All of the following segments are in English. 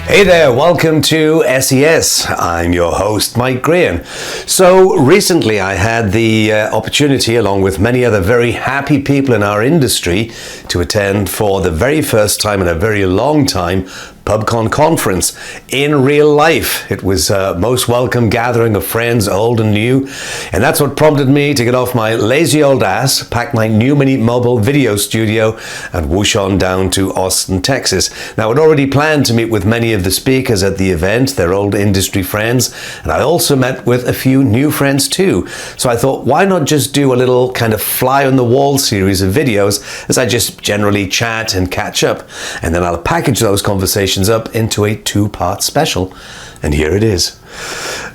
Hey there, welcome to SES. I'm your host, Mike Graham. So recently I had the opportunity, along with many other very happy people in our industry, to attend for the very first time in a very long time Pubcon conference in real life. It was a most welcome gathering of friends, old and new, and that's what prompted me to get off my lazy old ass, pack my new mini mobile video studio, and whoosh on down to Austin, Texas. Now, I'd already planned to meet with many of the speakers at the event, their old industry friends, and I also met with a few new friends too. So I thought, why not just do a little kind of fly on the wall series of videos as I just generally chat and catch up, and then I'll package those conversations up into a two-part special, and here it is.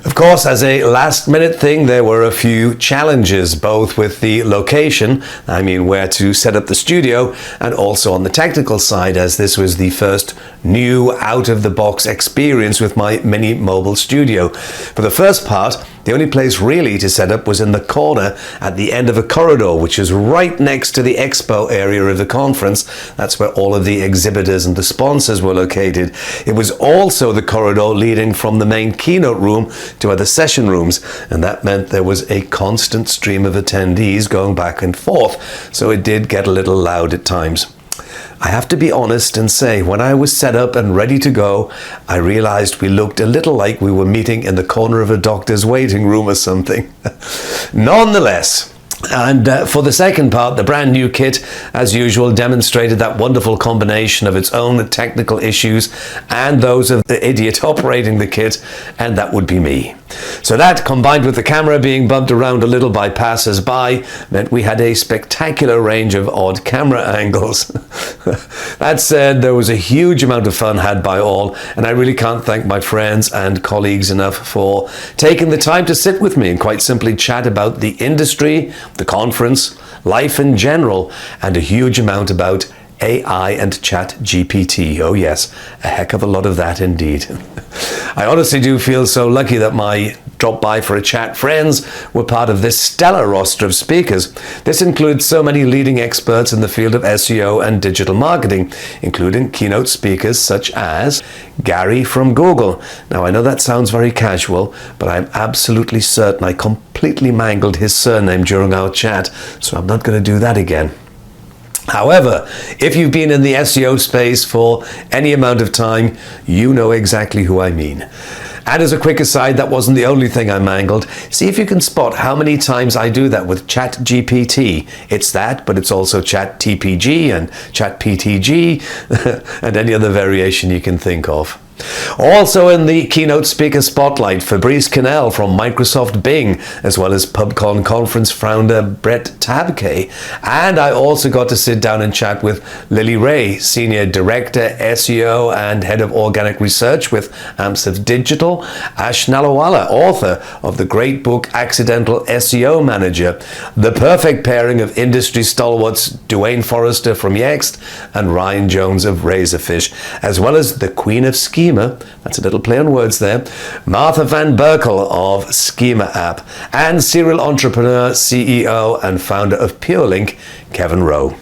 Of course, as a last-minute thing, there were a few challenges, both with the location, I mean where to set up the studio, and also on the technical side, as this was the first new out-of-the-box experience with my mini mobile studio. For the first part, the only place really to set up was in the corner at the end of a corridor, which is right next to the expo area of the conference. That's where all of the exhibitors and the sponsors were located. It was also the corridor leading from the main keynote room to other session rooms, and that meant there was a constant stream of attendees going back and forth, so it did get a little loud at times. I have to be honest and say, when I was set up and ready to go, I realized we looked a little like we were meeting in the corner of a doctor's waiting room or something. Nonetheless, and for the second part, the brand new kit, as usual, demonstrated that wonderful combination of its own technical issues and those of the idiot operating the kit, and that would be me. So that, combined with the camera being bumped around a little by passers-by, meant we had a spectacular range of odd camera angles. That said, there was a huge amount of fun had by all, and I really can't thank my friends and colleagues enough for taking the time to sit with me and quite simply chat about the industry, the conference, life in general, and a huge amount about AI and ChatGPT. Oh yes, a heck of a lot of that indeed. I honestly do feel so lucky that my drop by for a chat friends were part of this stellar roster of speakers. This includes so many leading experts in the field of SEO and digital marketing, including keynote speakers such as Gary from Google. Now, I know that sounds very casual, but I'm absolutely certain I completely mangled his surname during our chat, so I'm not going to do that again. However, if you've been in the SEO space for any amount of time, you know exactly who I mean. And as a quick aside, that wasn't the only thing I mangled. See if you can spot how many times I do that with ChatGPT. It's that, but it's also ChatTPG and ChatPTG and any other variation you can think of. Also in the keynote speaker spotlight, Fabrice Canel from Microsoft Bing, as well as Pubcon conference founder Brett Tabke. And I also got to sit down and chat with Lily Ray, Senior Director SEO and Head of Organic Research with Amsive Digital, Ash Nalawalla, author of the great book Accidental SEO Manager, the perfect pairing of industry stalwarts Duane Forrester from Yext and Ryan Jones of Razorfish, as well as the Queen of Schema, that's a little play on words there, Martha van Berkel of Schema-App, and serial entrepreneur, CEO and founder of Purelinq, Kevin Rowe.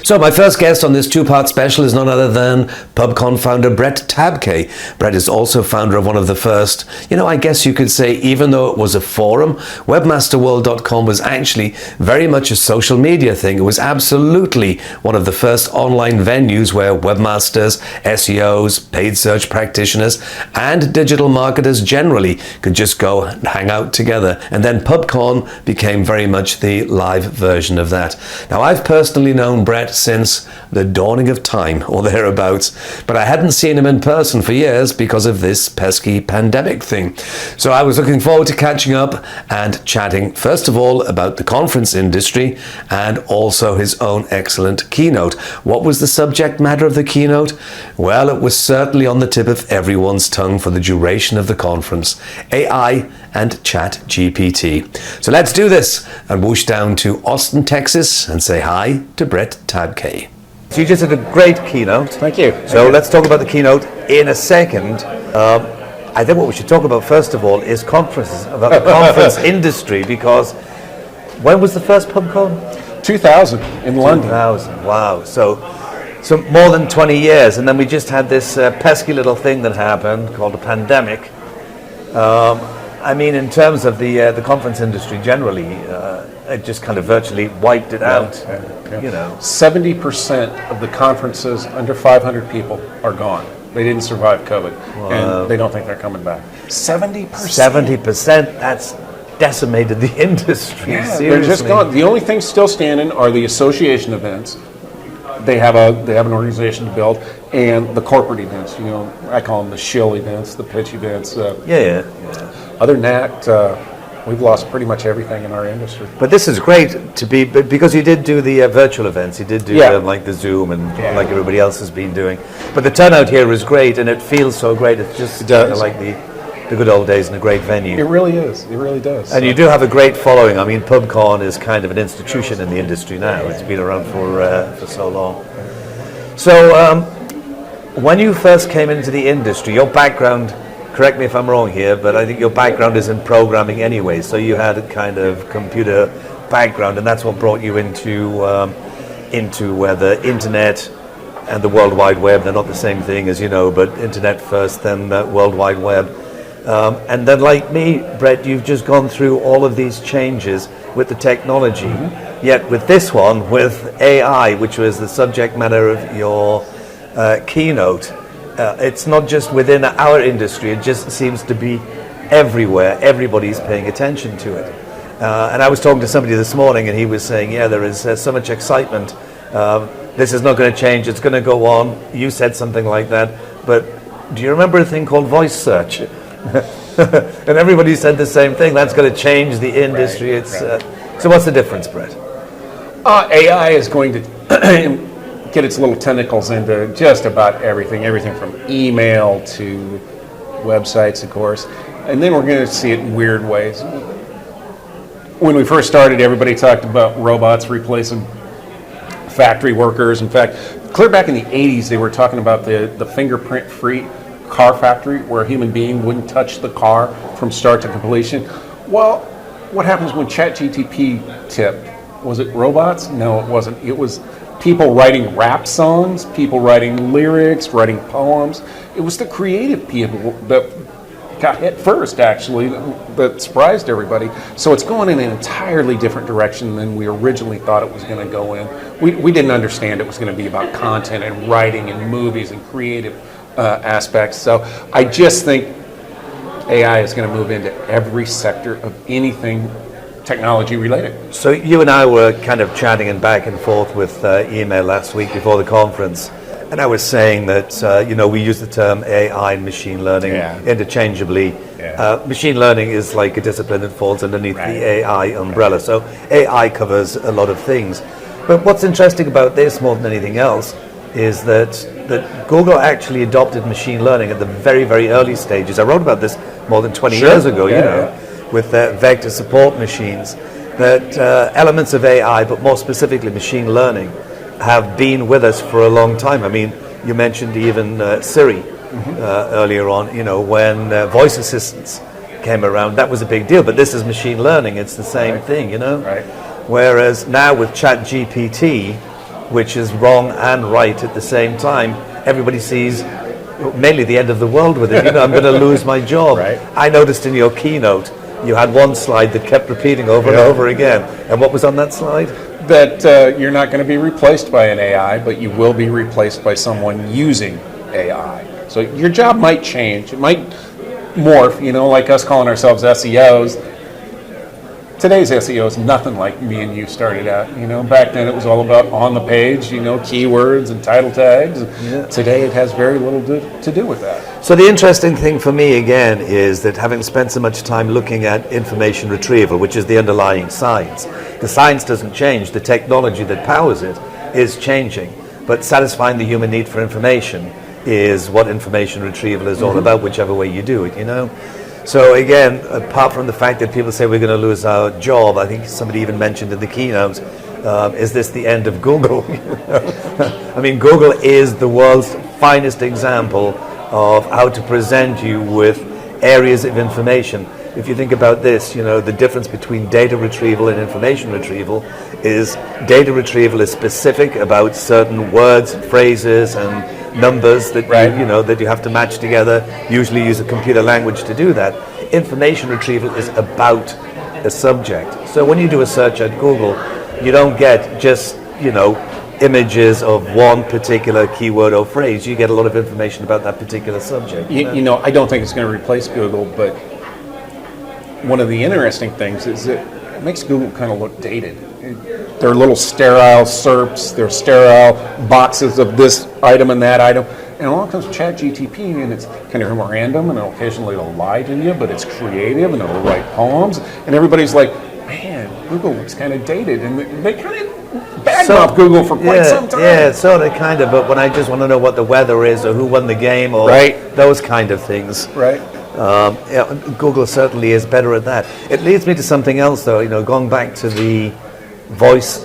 So my first guest on this two-part special is none other than Pubcon founder Brett Tabke. Brett is also founder of one of the first, I guess you could say, even though it was a forum, webmasterworld.com was actually very much a social media thing. It was absolutely one of the first online venues where webmasters, SEOs, paid search practitioners, and digital marketers generally could just go and hang out together. And then Pubcon became very much the live version of that. Now, I've personally known Brett since the dawning of time or thereabouts, but I hadn't seen him in person for years because of this pesky pandemic thing. So I was looking forward to catching up and chatting first of all about the conference industry and also his own excellent keynote. What was the subject matter of the keynote? Well, it was certainly on the tip of everyone's tongue for the duration of the conference: AI and ChatGPT. So let's do this and whoosh down to Austin, Texas and say hi to Brett Tabke. So you just did a great keynote. Thank you. So let's talk about the keynote in a second. I think what we should talk about first of all is conferences, about the conference industry, because when was the first Pubcon? 2000 in London. 2000, wow. So So more than 20 years, and then we just had this pesky little thing that happened called a pandemic. I mean, in terms of the conference industry generally, it just kind of virtually wiped it out. You know, 70% of the conferences under 500 people are gone. They didn't survive COVID, and they don't think they're coming back. 70%. 70%. That's decimated the industry. Yeah, seriously. they're just gone. The only things still standing are the association events. They have an organization to build, and the corporate events. You know, I call them the shill events, the pitch events. Other than that, we've lost pretty much everything in our industry. But this is great to be, because you did do the virtual events. You did do like the Zoom and like everybody else has been doing. But the turnout here is great, and it feels so great. It's just like the good old days in a great venue. It really is. It really does. And you do have a great following. I mean, Pubcon is kind of an institution in the industry now. It's been around for so long. So when you first came into the industry, your background, correct me if I'm wrong here, but I think your background is in programming anyway. So you had a kind of computer background, and that's what brought you into the internet and the World Wide Web. They're not the same thing, as you know, but internet first, then World Wide Web. And then, like me, Brett, you've just gone through all of these changes with the technology. Yet with this one, with AI, which was the subject matter of your keynote, it's not just within our industry, it just seems to be everywhere. Everybody's paying attention to it. And I was talking to somebody this morning, and he was saying, yeah, there is so much excitement. This is not going to change, it's going to go on. You said something like that. But do you remember a thing called voice search? And everybody said the same thing. That's going to change the industry. So what's the difference, Brett? AI is going to get its little tentacles into just about everything from email to websites, of course. And then we're going to see it in weird ways. When we first started, everybody talked about robots replacing factory workers. In fact, clear back in the 80s, they were talking about the fingerprint-free car factory where a human being wouldn't touch the car from start to completion. Well, what happens when ChatGPT tipped? Was it robots? No, it wasn't. It was people writing rap songs, people writing lyrics, writing poems. It was the creative people that got hit first, actually, that surprised everybody. So it's going in an entirely different direction than we originally thought it was going to go in. We didn't understand it was going to be about content and writing and movies and creative aspects. So I just think AI is going to move into every sector of anything technology related. So you and I were kind of chatting and back and forth with email last week before the conference, and I was saying that we use the term AI and machine learning interchangeably. Machine learning is like a discipline that falls underneath the AI umbrella. So AI covers a lot of things. But what's interesting about this more than anything else is that Google actually adopted machine learning at the very, very early stages. I wrote about this more than 20 years ago, with vector support machines, that elements of AI, but more specifically machine learning, have been with us for a long time. I mean, you mentioned even Siri earlier on, when voice assistants came around, that was a big deal, but this is machine learning, it's the same thing, Whereas now with ChatGPT, which is wrong and right at the same time, everybody sees mainly the end of the world with it. I'm going to lose my job. I noticed in your keynote, you had one slide that kept repeating over and over again. And what was on that slide? That you're not going to be replaced by an AI, but you will be replaced by someone using AI. So your job might change. It might morph, like us calling ourselves SEOs. Today's SEO is nothing like me and you started out. Back then it was all about on the page, keywords and title tags. Today it has very little to do with that. So the interesting thing for me again is that having spent so much time looking at information retrieval, which is the underlying science, the science doesn't change, the technology that powers it is changing, but satisfying the human need for information is what information retrieval is all about, whichever way you do it, So again, apart from the fact that people say we're going to lose our job, I think somebody even mentioned in the keynote, is this the end of Google? I mean, Google is the world's finest example of how to present you with areas of information. if you think about this, the difference between data retrieval and information retrieval is data retrieval is specific about certain words, phrases, and numbers that that you have to match together. Usually use a computer language to do that. Information retrieval is about a subject. So when you do a search at Google, you don't get just images of one particular keyword or phrase. You get a lot of information about that particular subject. I don't think it's going to replace Google, but one of the interesting things is that it makes Google kind of look dated. They're little sterile SERPs, they're sterile boxes of this item and that item. And along comes ChatGPT, and it's kind of random, and occasionally it'll lie to you, but it's creative, and it'll write poems. And everybody's like, man, Google looks kind of dated. And they kind of badmouth Google for quite some time. Yeah, sort of, kind of, but when I just want to know what the weather is or who won the game or those kind of things. Right. Google certainly is better at that. It leads me to something else, though, going back to the voice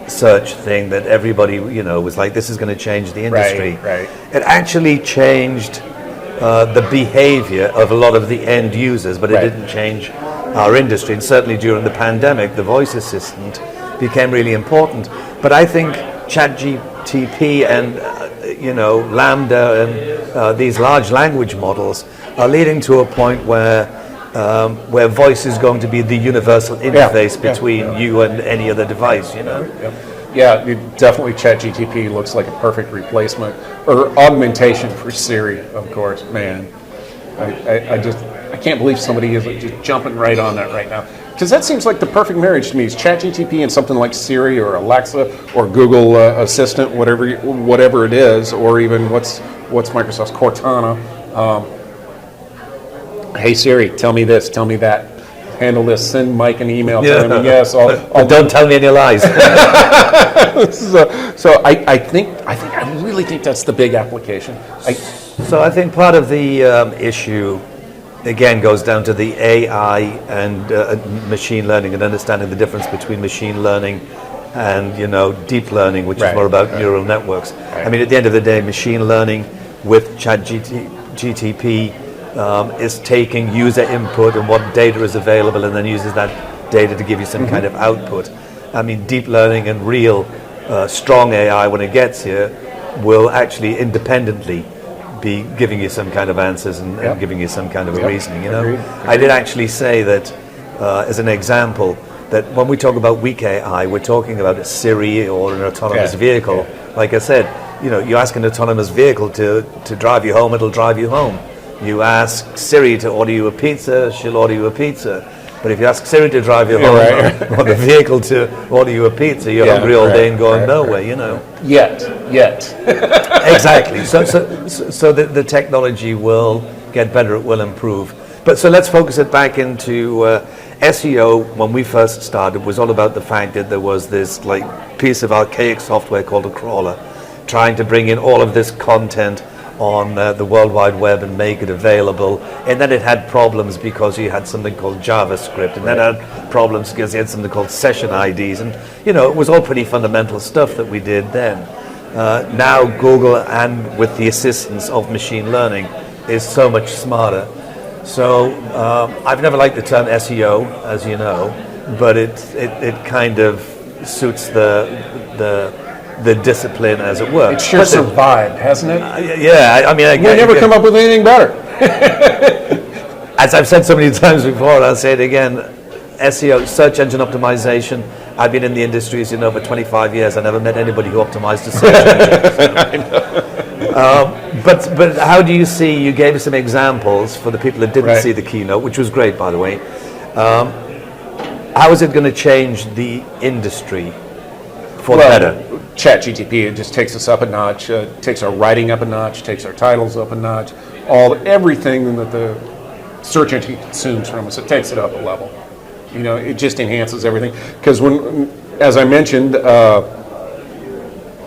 search thing that everybody, was like, this is going to change the industry. Right. It actually changed the behavior of a lot of the end users, but it didn't change our industry. And certainly during the pandemic, the voice assistant became really important. But I think ChatGPT and Lambda and these large language models are leading to a point where voice is going to be the universal interface between you and any other device. Yeah, definitely ChatGPT looks like a perfect replacement or augmentation for Siri, of course. Man, I can't believe somebody is just jumping right on that right now. Because that seems like the perfect marriage to me is ChatGPT and something like Siri or Alexa or Google Assistant, whatever it is, or even what's Microsoft's Cortana. Hey Siri, tell me this, tell me that. Handle this. Send Mike an email telling me yes. Don't tell me any lies. So I really think that's the big application. So I think part of the issue, again, goes down to the AI and machine learning and understanding the difference between machine learning and deep learning, which is more about neural networks. I mean, at the end of the day, machine learning with ChatGPT is taking user input and what data is available and then uses that data to give you some kind of output. I mean, deep learning and real strong AI, when it gets here, will actually independently be giving you some kind of answers and giving you some kind of a reasoning. Agreed. I did actually say that as an example, that when we talk about weak AI, we're talking about a Siri or an autonomous vehicle. Like I said, you ask an autonomous vehicle to drive you home, it'll drive you home. You ask Siri to order you a pizza, she'll order you a pizza. But if you ask Siri to drive you home or the vehicle to order you a pizza, you're hungry all day and going nowhere, Yet. Exactly. So the technology will get better, it will improve. But so let's focus it back into SEO. When we first started, was all about the fact that there was this piece of archaic software called a crawler, trying to bring in all of this content on the World Wide Web and make it available, and then it had problems because you had something called JavaScript, and then it had problems because you had something called session IDs, and it was all pretty fundamental stuff that we did then. Now Google, and with the assistance of machine learning, is so much smarter. So I've never liked the term SEO, as you know, but it kind of suits the discipline, as it were. It sure survived, hasn't it? We never come up with anything better. As I've said so many times before, and I'll say it again, SEO, search engine optimization. I've been in the industry, as you know, for 25 years. I never met anybody who optimized a search engine. I know. But how do you see, you gave us some examples for the people that didn't see the keynote, which was great, by the way. How is it going to change the industry for the better? ChatGPT, it just takes us up a notch, takes our writing up a notch, takes our titles up a notch, everything that the search engine consumes from us, it takes it up a level. It just enhances everything. Because as I mentioned,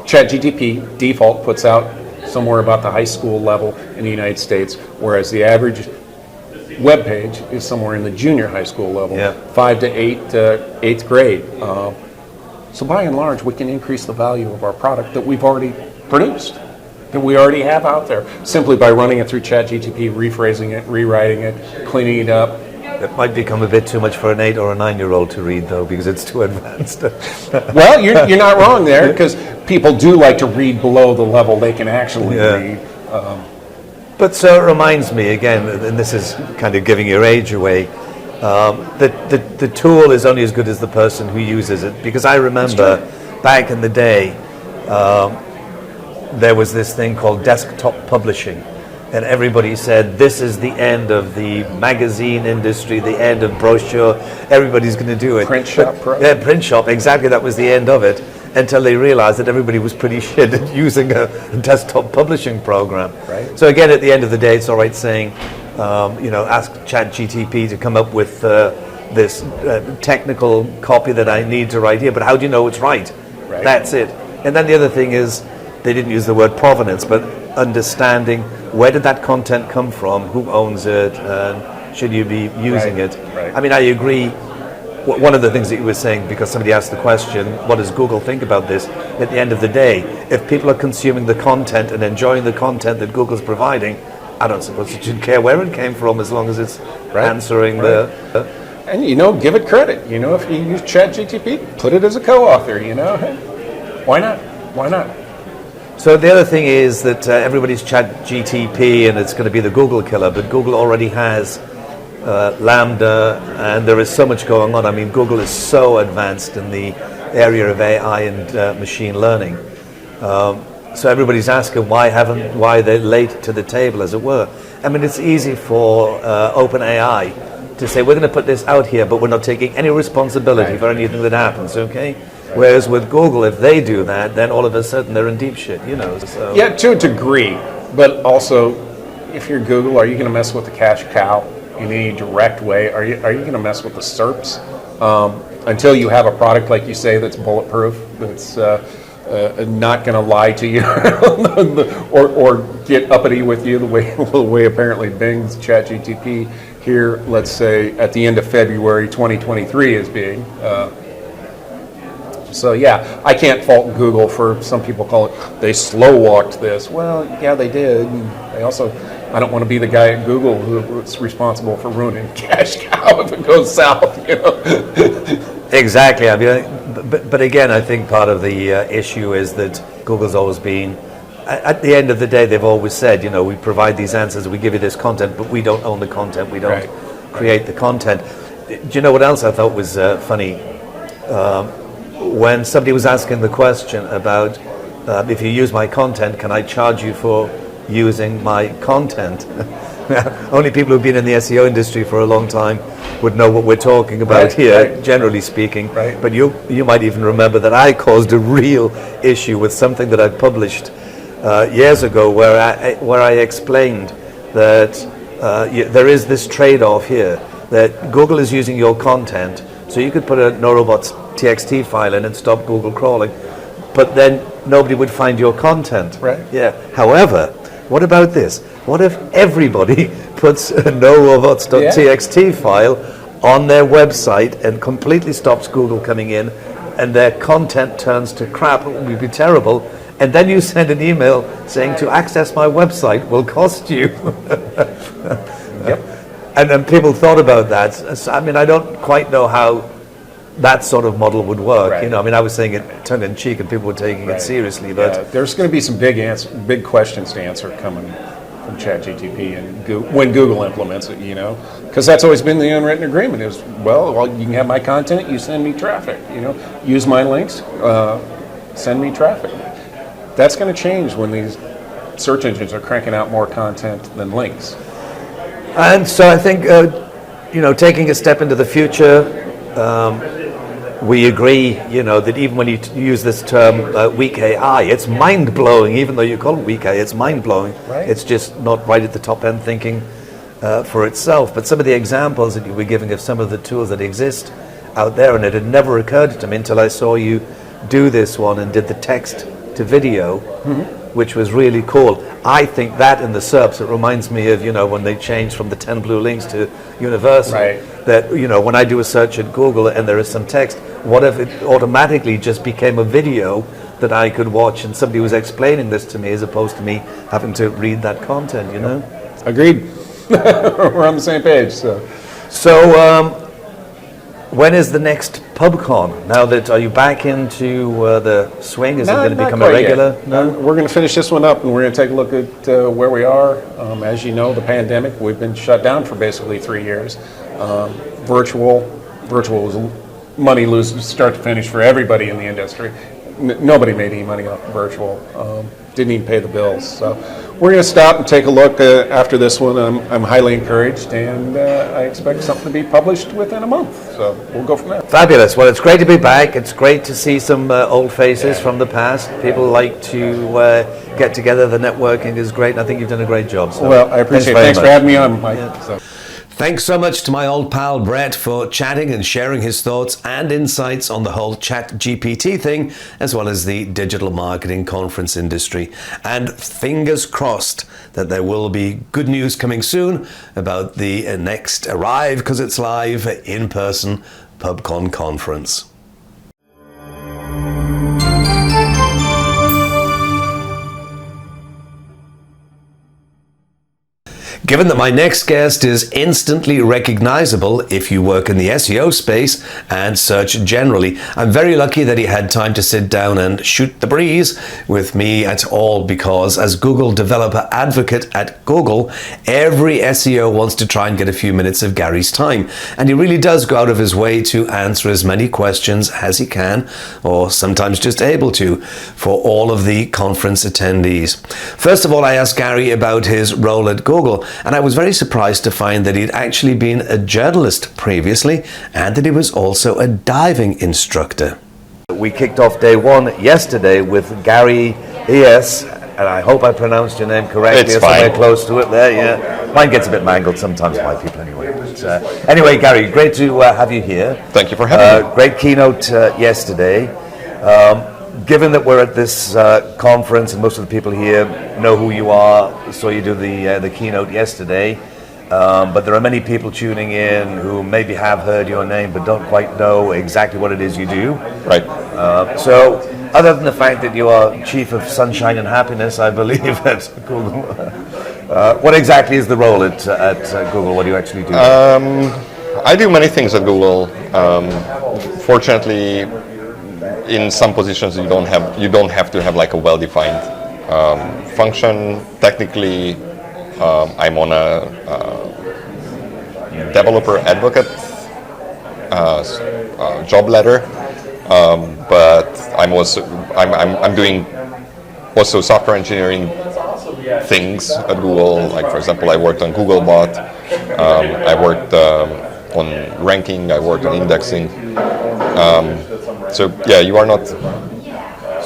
ChatGPT default puts out somewhere about the high school level in the United States, whereas the average web page is somewhere in the junior high school level, 5 to 8th grade. So by and large, we can increase the value of our product that we've already produced, that we already have out there, simply by running it through ChatGPT, rephrasing it, rewriting it, cleaning it up. It might become a bit too much for an 8 or a 9-year-old to read, though, because it's too advanced. Well, you're not wrong there, because people do like to read below the level they can actually read. But so it reminds me, again, and this is kind of giving your age away, that the tool is only as good as the person who uses it. Because I remember back in the day, there was this thing called desktop publishing. And everybody said, this is the end of the magazine industry, the end of brochure. Everybody's going to do it. Print shop pro. Yeah, print shop. Exactly, that was the end of it. Until they realized that everybody was pretty shit at using a desktop publishing program. Right. So again, at the end of the day, it's all right saying, ask ChatGPT to come up with this technical copy that I need to write here. But how do you know it's right? Right. That's it. And then the other thing is, they didn't use the word provenance, but understanding where did that content come from, who owns it, and should you be using it. Right. I mean, I agree. One of the things that you were saying, because somebody asked the question, what does Google think about this? At the end of the day, if people are consuming the content and enjoying the content that Google's providing, I don't suppose you should care where it came from, as long as it's answering the... And, give it credit. If you use ChatGPT, put it as a co-author, Hey, why not? Why not? So the other thing is that everybody's ChatGPT and it's going to be the Google killer, but Google already has Lambda, and there is so much going on. I mean, Google is so advanced in the area of AI and machine learning. So everybody's asking why they're late to the table, as it were. I mean, it's easy for OpenAI to say, we're going to put this out here, but we're not taking any responsibility for anything that happens, okay? Whereas with Google, if they do that, then all of a sudden they're in deep shit, So. Yeah, to a degree. But also, if you're Google, are you going to mess with the cash cow in any direct way? Are you going to mess with the SERPs until you have a product, like you say, that's bulletproof, that's not going to lie to you or get uppity with you the way apparently Bing's ChatGPT here, let's say, at the end of February 2023 is being. So yeah, I can't fault Google for, some people call it, they slow walked this. Well, yeah, they did. And they also, I don't want to be the guy at Google who's responsible for ruining cash cow if it goes south. Exactly. I mean, but again, I think part of the issue is that Google's always been, at the end of the day, they've always said, we provide these answers, we give you this content, but we don't own the content, we don't create the content. Do you know what else I thought was funny? When somebody was asking the question about if you use my content, can I charge you for using my content? Only people who've been in the SEO industry for a long time would know what we're talking about here, generally speaking. Right. But you might even remember that I caused a real issue with something that I published years ago, where I explained that there is this trade-off here, that Google is using your content, so you could put a no-robots.txt file in and stop Google crawling, but then nobody would find your content. Right. Yeah. However, what about this? What if everybody puts a no-robots.txt file on their website and completely stops Google coming in, and their content turns to crap? It would be terrible. And then you send an email saying to access my website will cost you. And people thought about that. So, I mean, I don't quite know how that sort of model would work. Right. I mean, I was saying it tongue in cheek, and people were taking it seriously. But there's going to be some big questions to answer coming from ChatGPT and when Google implements it. Because that's always been the unwritten agreement. Is well, you can have my content, you send me traffic. Use my links, send me traffic. That's going to change when these search engines are cranking out more content than links. And so I think, taking a step into the future, we agree, that even when you use this term weak AI, it's mind-blowing. Even though you call it weak AI, it's mind-blowing. Right. It's just not right at the top end thinking for itself. But some of the examples that you were giving of some of the tools that exist out there, and it had never occurred to me until I saw you do this one and did the text to video, which was really cool. I think that in the SERPs, it reminds me of, when they changed from the 10 blue links to universal, that, when I do a search at Google and there is some text, what if it automatically just became a video that I could watch and somebody was explaining this to me as opposed to me having to read that content, Agreed. We're on the same page. So, So, when is the next Pubcon? Now that, are you back into the swing? Is it going to become a regular? Yet. No, we're going to finish this one up, and we're going to take a look at where we are. As you know, the pandemic, we've been shut down for basically 3 years. Virtual was money lose start to finish for everybody in the industry. Nobody made any money off virtual. Didn't even pay the bills. So we're going to stop and take a look after this one. I'm highly encouraged, and I expect something to be published within a month. So we'll go from there. Fabulous. Well, it's great to be back. It's great to see some old faces from the past. People like to get together. The networking is great, and I think you've done a great job. So well, I appreciate it. Thanks for having me on, Mike. Yeah. So. Thanks so much to my old pal Brett for chatting and sharing his thoughts and insights on the whole ChatGPT thing, as well as the digital marketing conference industry. And fingers crossed that there will be good news coming soon about the next Arrive, because it's live, in-person Pubcon conference. Given that my next guest is instantly recognizable if you work in the SEO space and search generally, I'm very lucky that he had time to sit down and shoot the breeze with me at all, because as Google developer advocate at Google, every SEO wants to try and get a few minutes of Gary's time. And he really does go out of his way to answer as many questions as he can, or sometimes just able to, for all of the conference attendees. First of all, I asked Gary about his role at Google, and I was very surprised to find that he'd actually been a journalist previously, and that he was also a diving instructor. We kicked off day one yesterday with Gary Illyes, and I hope I pronounced your name correctly. It's fine. Somewhere close to it there, yeah. Mine gets a bit mangled sometimes by people anyway. But, anyway, Gary, great to have you here. Thank you for having me. Great keynote yesterday. Given that we're at this conference and most of the people here know who you are, saw you do the keynote yesterday, but there are many people tuning in who maybe have heard your name but don't quite know exactly what it is you do. Right. So, other than the fact that you are Chief of Sunshine and Happiness, I believe, at Google, what exactly is the role at Google? What do you actually do? I do many things at Google. Fortunately, in some positions you don't have to have like a well-defined function. Technically, I'm on a developer advocate job ladder, but I'm doing also software engineering things at Google. Like, for example, I worked on Googlebot. I worked on ranking. I worked on indexing. So yeah, you are not.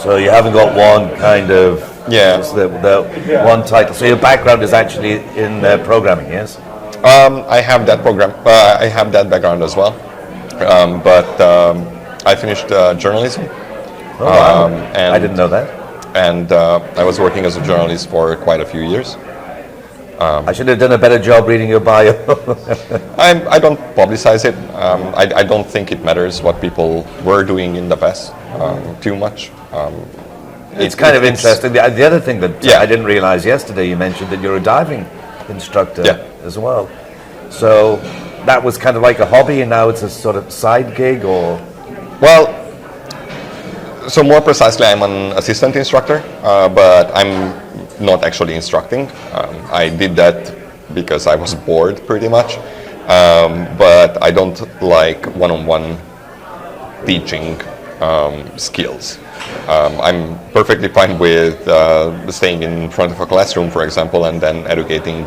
So you haven't got one kind of the one title. So your background is actually in programming, yes? I have that I have that background as well, but I finished journalism. Oh, wow. And I didn't know that. And I was working as a journalist for quite a few years. I should have done a better job reading your bio. I don't publicize it. I don't think it matters what people were doing in the past too much. It's kind of interesting. The other thing that I didn't realize yesterday, you mentioned that you're a diving instructor as well. So that was kind of like a hobby, and now it's a sort of side gig, or? Well, so more precisely, I'm an assistant instructor, but I'm not actually instructing. I did that because I was bored pretty much, but I don't like one-on-one teaching skills. I'm perfectly fine with staying in front of a classroom, for example, and then educating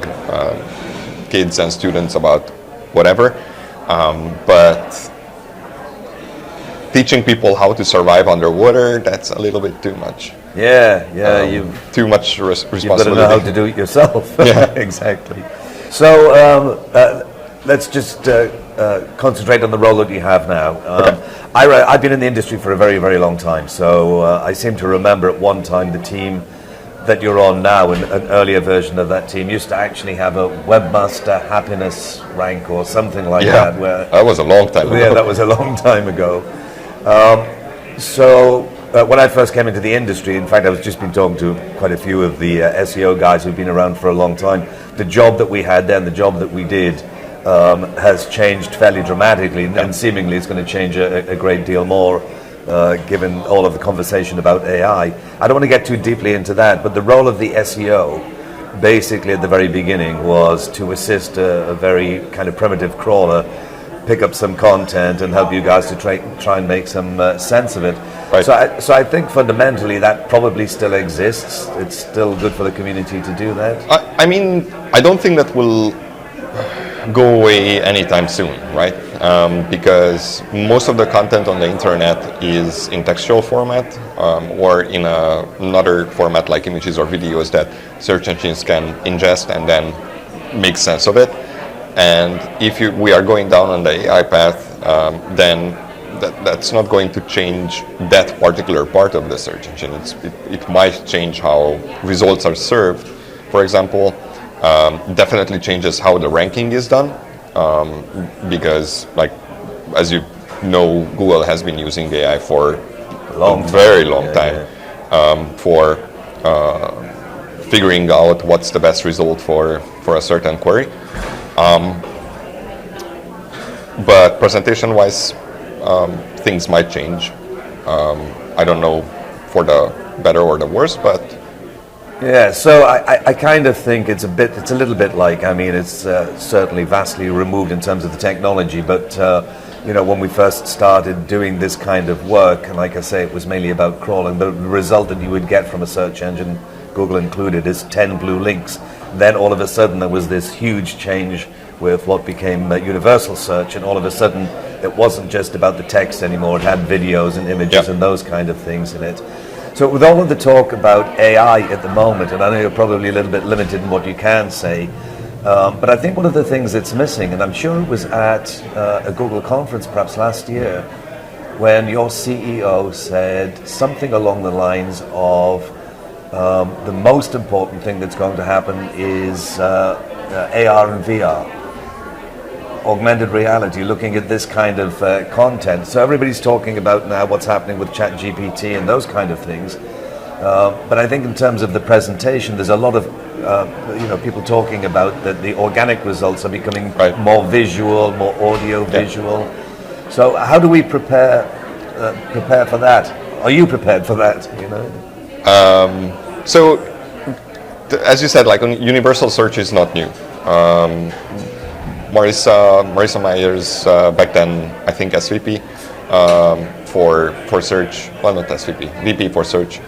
kids and students about whatever, but teaching people how to survive underwater, that's a little bit too much. You've too much responsibility. You've got to know how to do it yourself. Yeah. Exactly. So let's just concentrate on the role that you have now. Okay. I've been in the industry for a very, very long time, so I seem to remember at one time the team that you're on now, and an earlier version of that team used to actually have a webmaster happiness rank or something like that. Where that was a long time ago. Yeah, that was a long time ago. When I first came into the industry, in fact, I've just been talking to quite a few of the SEO guys who've been around for a long time. The job that we had then, the job that we did, has changed fairly dramatically, and seemingly it's going to change a great deal more, given all of the conversation about AI. I don't want to get too deeply into that, but the role of the SEO, basically at the very beginning, was to assist a very kind of primitive crawler pick up some content and help you guys to try and make some sense of it. Right. So I think fundamentally that probably still exists. It's still good for the community to do that. I mean, I don't think that will go away anytime soon, right? Because most of the content on the internet is in textual format or in another format like images or videos that search engines can ingest and then make sense of it. And if we are going down on the AI path, then that's not going to change that particular part of the search engine. It might change how results are served. For example, definitely changes how the ranking is done, because, like, as you know, Google has been using AI for a very long time for figuring out what's the best result for a certain query. But presentation-wise, things might change. I don't know for the better or the worse, but yeah. So I kind of think it's a little bit like, I mean, it's certainly vastly removed in terms of the technology, but you know, when we first started doing this kind of work, and like I say, it was mainly about crawling. The result that you would get from a search engine, Google included, is 10 blue links. Then all of a sudden there was this huge change with what became universal search, and all of a sudden it wasn't just about the text anymore. It had videos and images and those kind of things in it. So with all of the talk about AI at the moment, and I know you're probably a little bit limited in what you can say, but I think one of the things that's missing, and I'm sure it was at a Google conference perhaps last year, when your CEO said something along the lines of the most important thing that's going to happen is AR and VR, augmented reality, looking at this kind of content. So everybody's talking about now what's happening with ChatGPT and those kind of things. But I think in terms of the presentation, there's a lot of people talking about that the organic results are becoming more visual, more audio visual. So how do we prepare for that? Are you prepared for that? You know. So, as you said, like, universal search is not new. Marissa Myers, back then, I think SVP for search, well, not SVP, VP for search,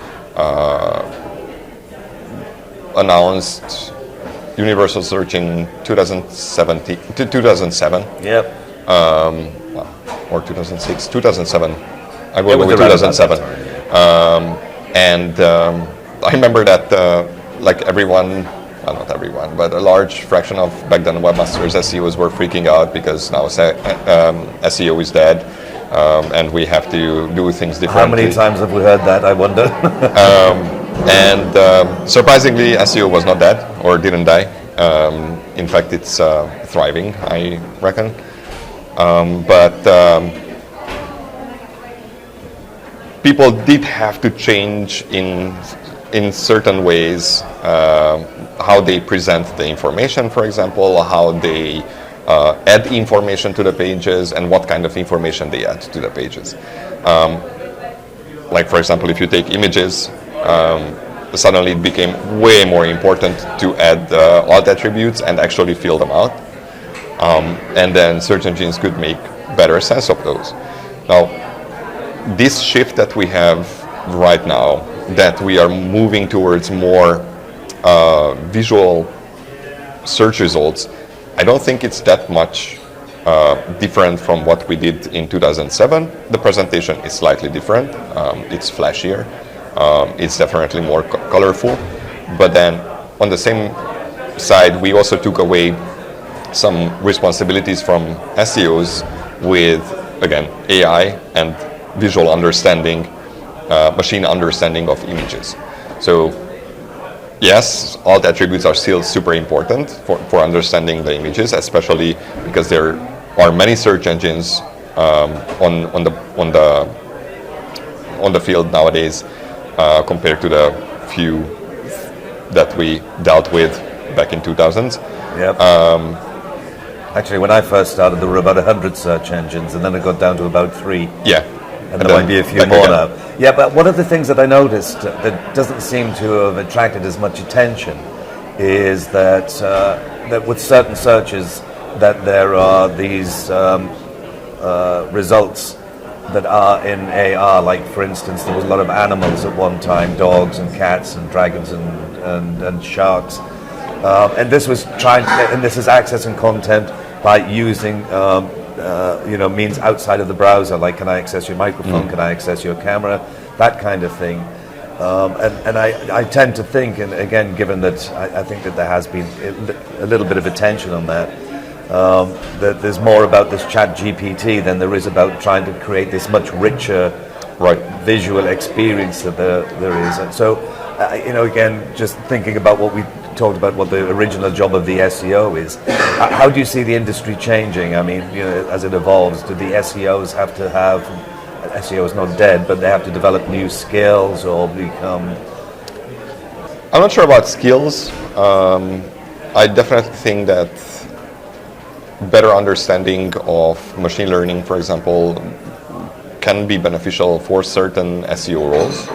announced universal search in 2007. Yep. Or 2006, 2007. I will go with 2007. And I remember that, like everyone, well, not everyone, but a large fraction of back then webmasters, SEOs were freaking out because now SEO is dead, and we have to do things differently. How many times have we heard that, I wonder? And surprisingly, SEO was not dead or didn't die. In fact, it's thriving, I reckon. But people did have to change in certain ways how they present the information, for example, how they add information to the pages, and what kind of information they add to the pages. Like, for example, if you take images, suddenly it became way more important to add alt attributes and actually fill them out. And then search engines could make better sense of those. Now, this shift that we have right now, that we are moving towards more visual search results, I don't think it's that much different from what we did in 2007. The presentation is slightly different. It's flashier. It's definitely more colorful. But then on the same side, we also took away some responsibilities from SEOs with, again, AI and visual understanding, machine understanding of images. So yes, alt attributes are still super important for understanding the images, especially because there are many search engines on the field nowadays compared to the few that we dealt with back in 2000s. Yep. Actually, when I first started, there were about 100 search engines, and then it got down to about 3. Yeah. And there might be a few more now. Yeah, but one of the things that I noticed that doesn't seem to have attracted as much attention is that that with certain searches that there are these results that are in AR. Like, for instance, there was a lot of animals at one time, dogs and cats and dragons and sharks. And this was and this is accessing content by using means outside of the browser, like can I access your microphone, can I access your camera, that kind of thing. And I tend to think, and again, given that I think that there has been a little bit of attention on that, that there's more about this ChatGPT than there is about trying to create this much richer visual experience that there is. And so, again, just thinking about what we talked about, what the original job of the SEO is, how do you see the industry changing? I mean, as it evolves, do the SEOs have to have, SEO is not dead, but they have to develop new skills or become... I'm not sure about skills. I definitely think that better understanding of machine learning, for example, can be beneficial for certain SEO roles.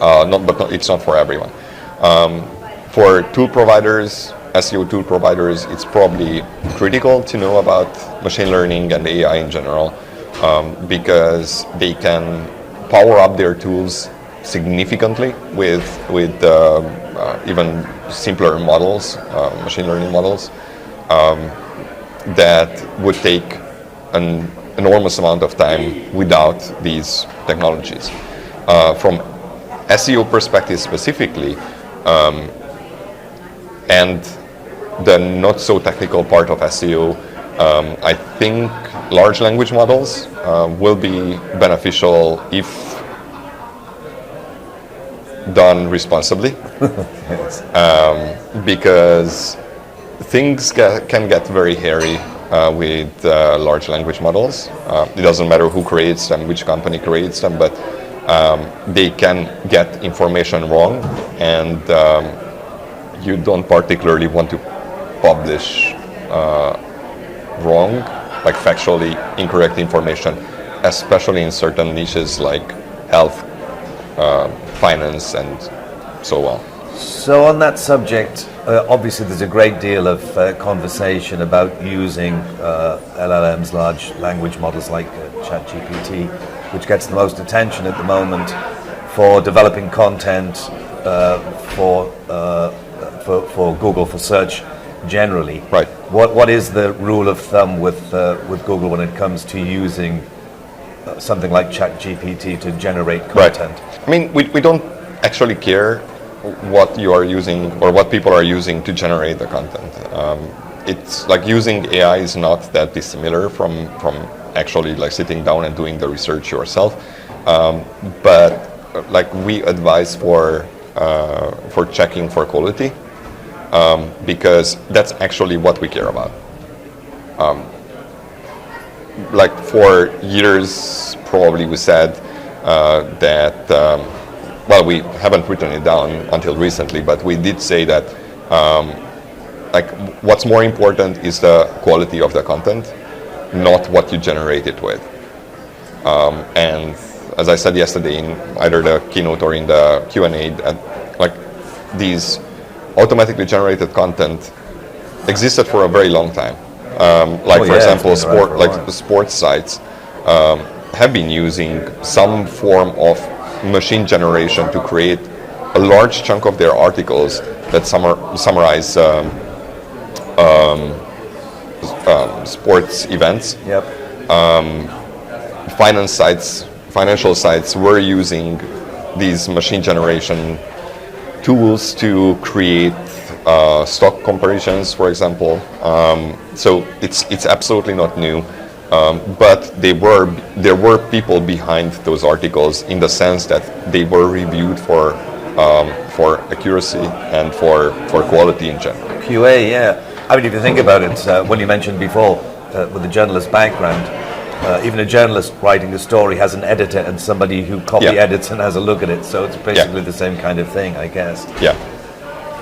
But it's not for everyone. For tool providers, SEO tool providers, it's probably critical to know about machine learning and AI in general, because they can power up their tools significantly with even simpler models, machine learning models, that would take an enormous amount of time without these technologies. From SEO perspective specifically, and the not so technical part of SEO, I think large language models will be beneficial if done responsibly. Yes. Because things can get very hairy with large language models. It doesn't matter who creates them, which company creates them, but they can get information wrong, and you don't particularly want to publish wrong, like factually incorrect information, especially in certain niches like health, finance, and so on. So on that subject, obviously there's a great deal of conversation about using LLMs, large language models like ChatGPT, which gets the most attention at the moment for developing content for Google, for search generally. Right. What is the rule of thumb with Google when it comes to using something like ChatGPT to generate content? Right. I mean, we don't actually care what you are using or what people are using to generate the content. It's like using AI is not that dissimilar from actually like sitting down and doing the research yourself. But like we advise for checking for quality, because that's actually what we care about. Like for years, probably we said that, well, we haven't written it down until recently, but we did say that like what's more important is the quality of the content, not what you generate it with. And as I said yesterday in either the keynote or in the Q&A, like these automatically generated content existed for a very long time. For example, the sports sites have been using some form of machine generation to create a large chunk of their articles that summarize sports events. Yep. Financial sites were using these machine generation tools to create stock comparisons, for example. So it's absolutely not new, but there were people behind those articles in the sense that they were reviewed for accuracy and for quality in general. QA, yeah. I mean, if you think about it, when you mentioned before with the journalist background, even a journalist writing a story has an editor and somebody who copy edits and has a look at it. So it's basically the same kind of thing, I guess. Yeah.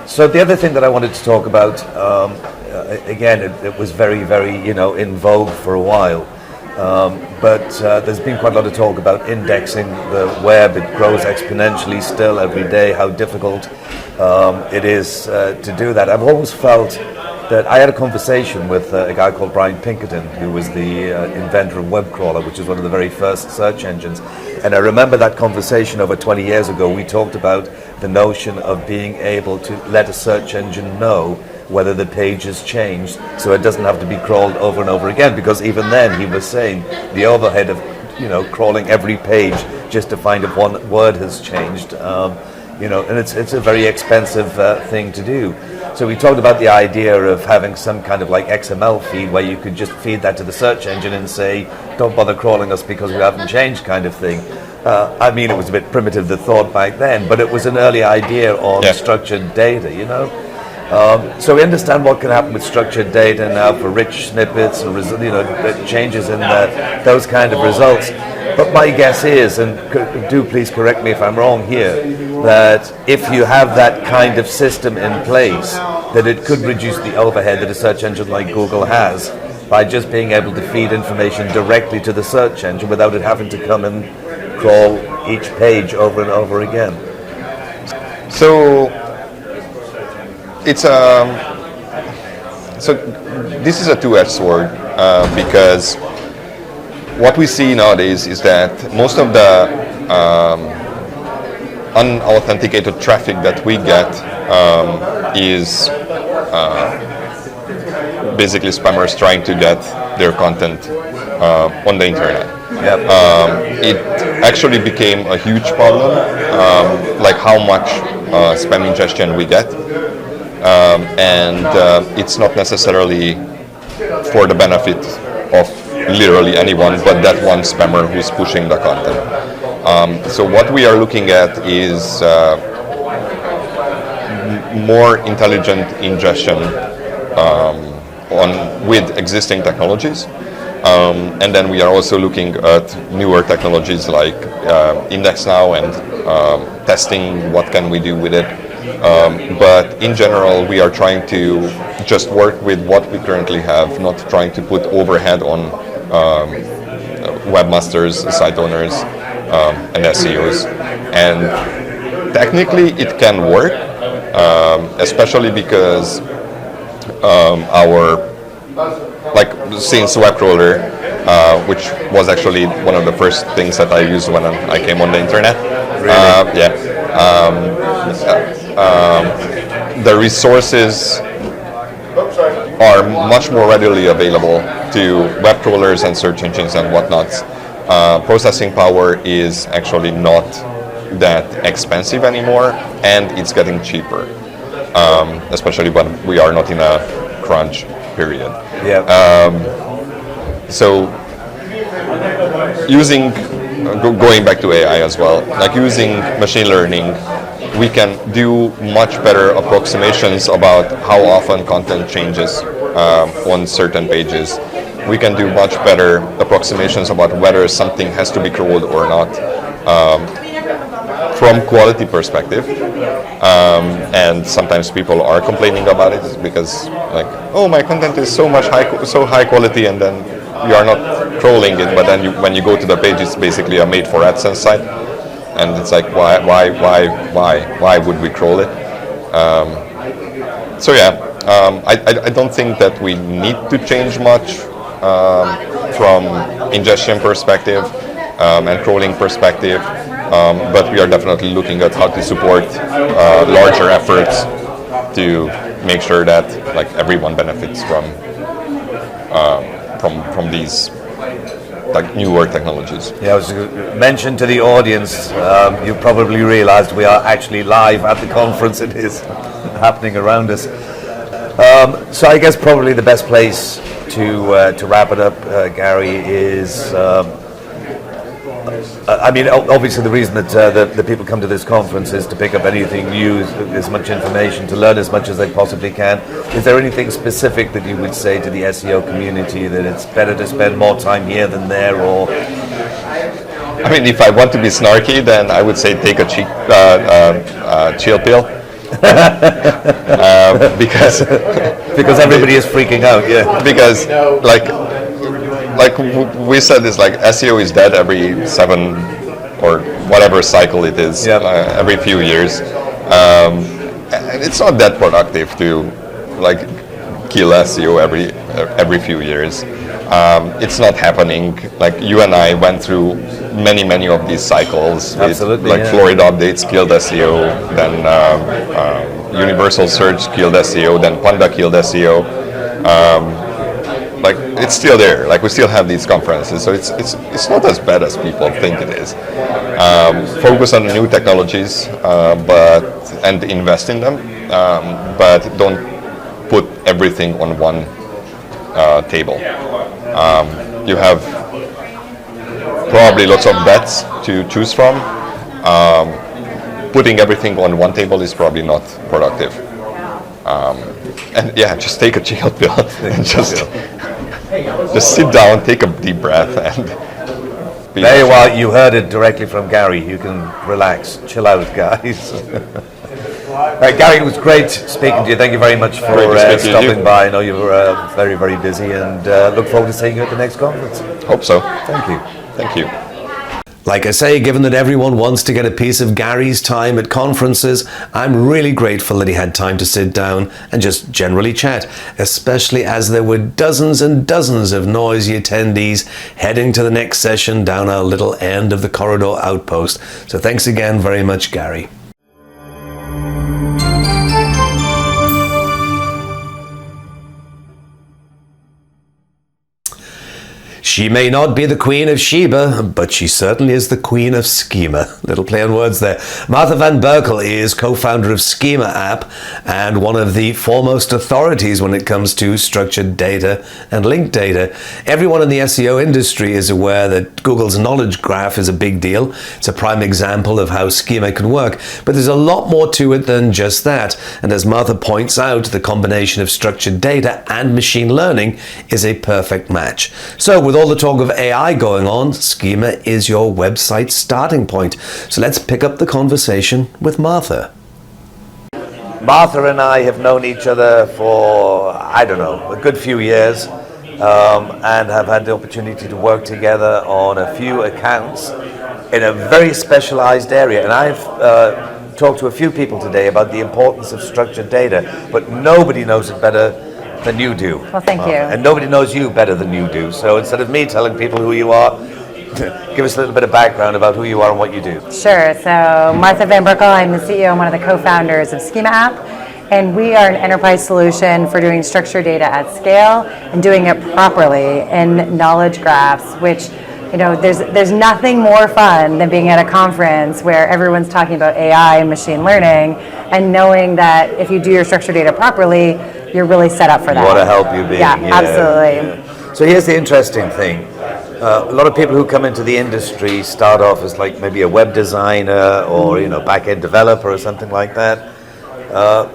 So the other thing that I wanted to talk about again, it was very, very, in vogue for a while. But there's been quite a lot of talk about indexing the web. It grows exponentially still every day, how difficult it is to do that. I've always felt that I had a conversation with a guy called Brian Pinkerton, who was the inventor of WebCrawler, which is one of the very first search engines. And I remember that conversation over 20 years ago. We talked about the notion of being able to let a search engine know whether the page has changed, so it doesn't have to be crawled over and over again, because even then he was saying the overhead of crawling every page just to find if one word has changed, and it's a very expensive thing to do. So we talked about the idea of having some kind of like XML feed where you could just feed that to the search engine and say, don't bother crawling us because we haven't changed, kind of thing. It was a bit primitive, the thought back then, but it was an early idea on structured data, So we understand what can happen with structured data now for rich snippets and changes in those kind of results. But my guess is, and do please correct me if I'm wrong here, that if you have that kind of system in place, that it could reduce the overhead that a search engine like Google has by just being able to feed information directly to the search engine without it having to come and crawl each page over and over again. So this is a two-edged sword because what we see nowadays is that most of the unauthenticated traffic that we get is basically spammers trying to get their content on the internet. It actually became a huge problem, like how much spam ingestion we get. And it's not necessarily for the benefit of literally anyone, but that one spammer who's pushing the content. So what we are looking at is more intelligent ingestion with existing technologies. And then we are also looking at newer technologies like Index Now and testing what can we do with it. But in general, we are trying to just work with what we currently have, not trying to put overhead on webmasters, site owners, and SEOs. And technically, it can work, especially because since WebCrawler, which was actually one of the first things that I used when I came on the internet. Really? The resources are much more readily available to web crawlers and search engines and whatnots. Processing power is actually not that expensive anymore, and it's getting cheaper, especially when we are not in a crunch period. So going back to AI as well, like using machine learning, we can do much better approximations about how often content changes on certain pages. We can do much better approximations about whether something has to be crawled or not from quality perspective. And sometimes people are complaining about it because my content is so high quality, and then you are not crawling it, but then when you go to the page, it's basically a made for AdSense site. And it's like, why would we crawl it? I don't think that we need to change much from ingestion perspective and crawling perspective, but we are definitely looking at how to support larger efforts to make sure that everyone benefits from these newer technologies. I was mentioned to the audience, you probably realized we are actually live at the conference. It is happening around us. So I guess probably the best place to wrap it up, Gary, is obviously the reason that the people come to this conference is to pick up anything new, as much information, to learn as much as they possibly can. Is there anything specific that you would say to the SEO community, that it's better to spend more time here than there, or? If I want to be snarky, then I would say take a chill pill. because Because everybody is freaking out, yeah. because we said this, like SEO is dead every 7 or whatever cycle it is, Yep. every few years, and it's not that productive to like kill SEO every few years. It's not happening. Like you and I went through many of these cycles. Absolutely, like yeah. Florida updates killed SEO, then Universal Search killed SEO, then Panda killed SEO. Like it's still there. Like we still have these conferences, so it's not as bad as people think it is. Focus on the new technologies, and invest in them, but don't put everything on one table. You have probably lots of bets to choose from. Putting everything on one table is probably not productive. And yeah, just take a chill pill and just sit down, take a deep breath, and be There you are, you heard it directly from Gary. You can relax, chill out, guys. Gary, it was great speaking to you. Thank you very much for Great to speak to you. stopping by. I know you were very busy, and look forward to seeing you at the next conference. Hope so. Thank you. Thank you. Like I say, given that everyone wants to get a piece of Gary's time at conferences, I'm really grateful that he had time to sit down and just generally chat, especially as there were dozens and dozens of noisy attendees heading to the next session down our little end of the corridor outpost. So thanks again very much, Gary. She may not be the Queen of Sheba, but she certainly is the Queen of Schema. Little play on words there. Martha van Berkel is co-founder of Schema-App and one of the foremost authorities when it comes to structured data and linked data. Everyone in the SEO industry is aware that Google's knowledge graph is a big deal. It's a prime example of how Schema can work, but there's a lot more to it than just that. And as Martha points out, the combination of structured data and machine learning is a perfect match. So with all the talk of AI going on, Schema is your website starting point. So let's pick up the conversation with Martha. Martha and I have known each other for, I don't know, a good few years, and have had the opportunity to work together on a few accounts in a very specialized area. And I've talked to a few people today about the importance of structured data, but nobody knows it better than you do. Well, thank you. And nobody knows you better than you do. So instead of me telling people who you are, give us a little bit of background about who you are and what you do. Sure. So Martha van Berkel, I'm the CEO and one of the co-founders of Schema-App, and we are an enterprise solution for doing structured data at scale and doing it properly in knowledge graphs, which, you know, there's nothing more fun than being at a conference where everyone's talking about AI and machine learning and knowing that if you do your structured data properly, you're really set up for that. We want to help you be. Yeah, absolutely. Yeah. So here's the interesting thing. A lot of people who come into the industry start off as like maybe a web designer or back-end developer or something like that.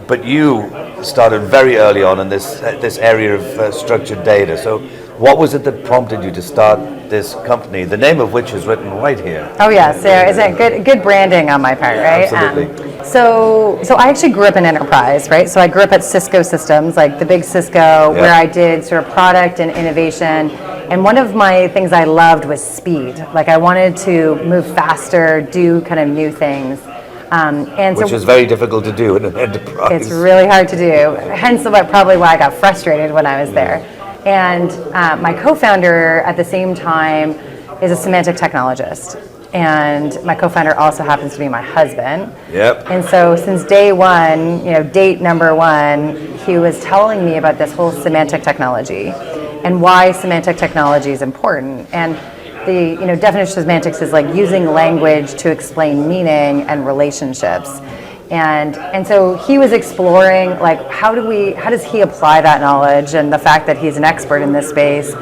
But you started very early on in this area of structured data. So what was it that prompted you to start this company, the name of which is written right here? Oh yeah, so isn't it good branding on my part, right? Absolutely. So I actually grew up in enterprise, right? So I grew up at Cisco Systems, like the big Cisco, where I did sort of product and innovation. And one of my things I loved was speed. Like I wanted to move faster, do kind of new things. Which is very difficult to do in an enterprise. It's really hard to do. Hence probably why I got frustrated when I was there. And my co-founder at the same time is a semantic technologist. And my co-founder also happens to be my husband. Yep. And so since day one, date number one, he was telling me about this whole semantic technology and why semantic technology is important. And the definition of semantics is like using language to explain meaning and relationships. And so he was exploring like how does he apply that knowledge and the fact that he's an expert in this space,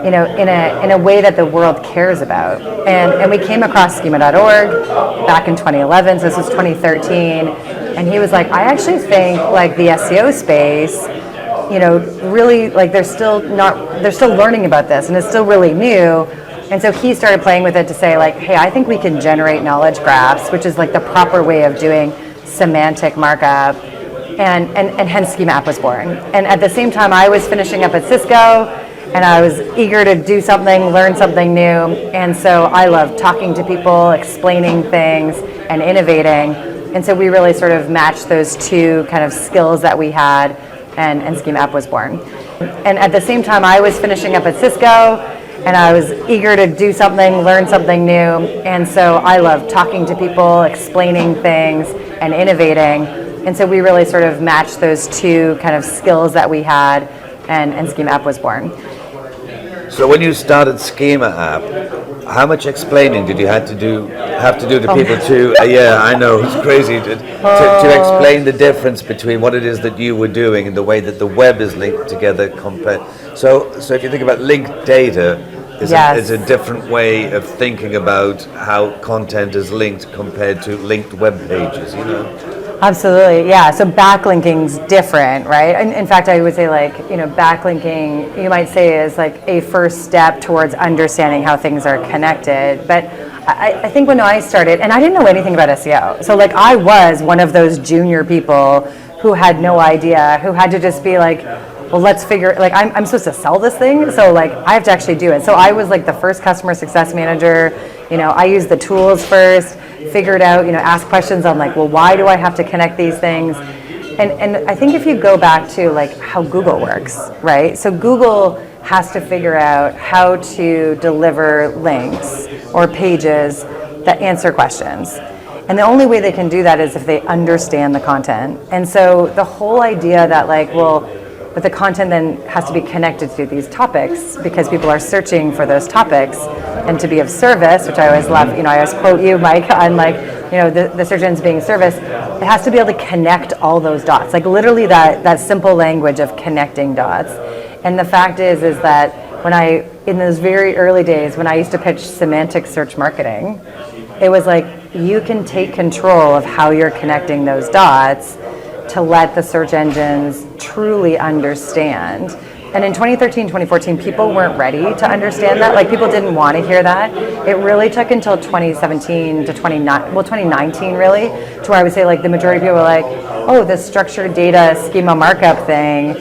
in a way that the world cares about. And we came across schema.org back in 2011, so this was 2013, and he was like, I actually think like the SEO space, really like they're still learning about this and it's still really new. And so he started playing with it to say like, hey, I think we can generate knowledge graphs, which is like the proper way of doing semantic markup, and hence Schema-App was born. And at the same time, I was finishing up at Cisco, and I was eager to do something, learn something new, and so I love talking to people, explaining things, and innovating. And so we really sort of matched those two kind of skills that we had, and Schema-App was born. And at the same time, I was finishing up at Cisco, and I was eager to do something, learn something new, and so I love talking to people, explaining things, and innovating. And so we really sort of matched those two kind of skills that we had, and Schema-App was born. So when you started Schema-App, how much explaining did you have to do to people to? Yeah, I know, it's crazy to explain the difference between what it is that you were doing and the way that the web is linked together compared. So if you think about linked data, is a different way of thinking about how content is linked compared to linked web pages, you know? Absolutely, yeah. So backlinking's different, right? In fact, I would say backlinking, you might say, is like a first step towards understanding how things are connected. But I think when I started, and I didn't know anything about SEO. So I was one of those junior people who had no idea, who had to just be like, well, let's figure, I'm supposed to sell this thing, so I have to actually do it. So I was the first customer success manager. I used the tools first, figured out, ask questions on well, why do I have to connect these things? And I think if you go back to how Google works, right? So Google has to figure out how to deliver links or pages that answer questions. And the only way they can do that is if they understand the content. And so the whole idea that but the content then has to be connected to these topics because people are searching for those topics, and to be of service, which I always love, I always quote you, Mike, on the search engines being service, it has to be able to connect all those dots, literally that simple language of connecting dots. And the fact is that in those very early days, when I used to pitch semantic search marketing, it was you can take control of how you're connecting those dots to let the search engines truly understand. And in 2013, 2014, people weren't ready to understand that. People didn't want to hear that. It really took until 2017 to 2019 really, to where I would say the majority of people were oh, this structured data schema markup thing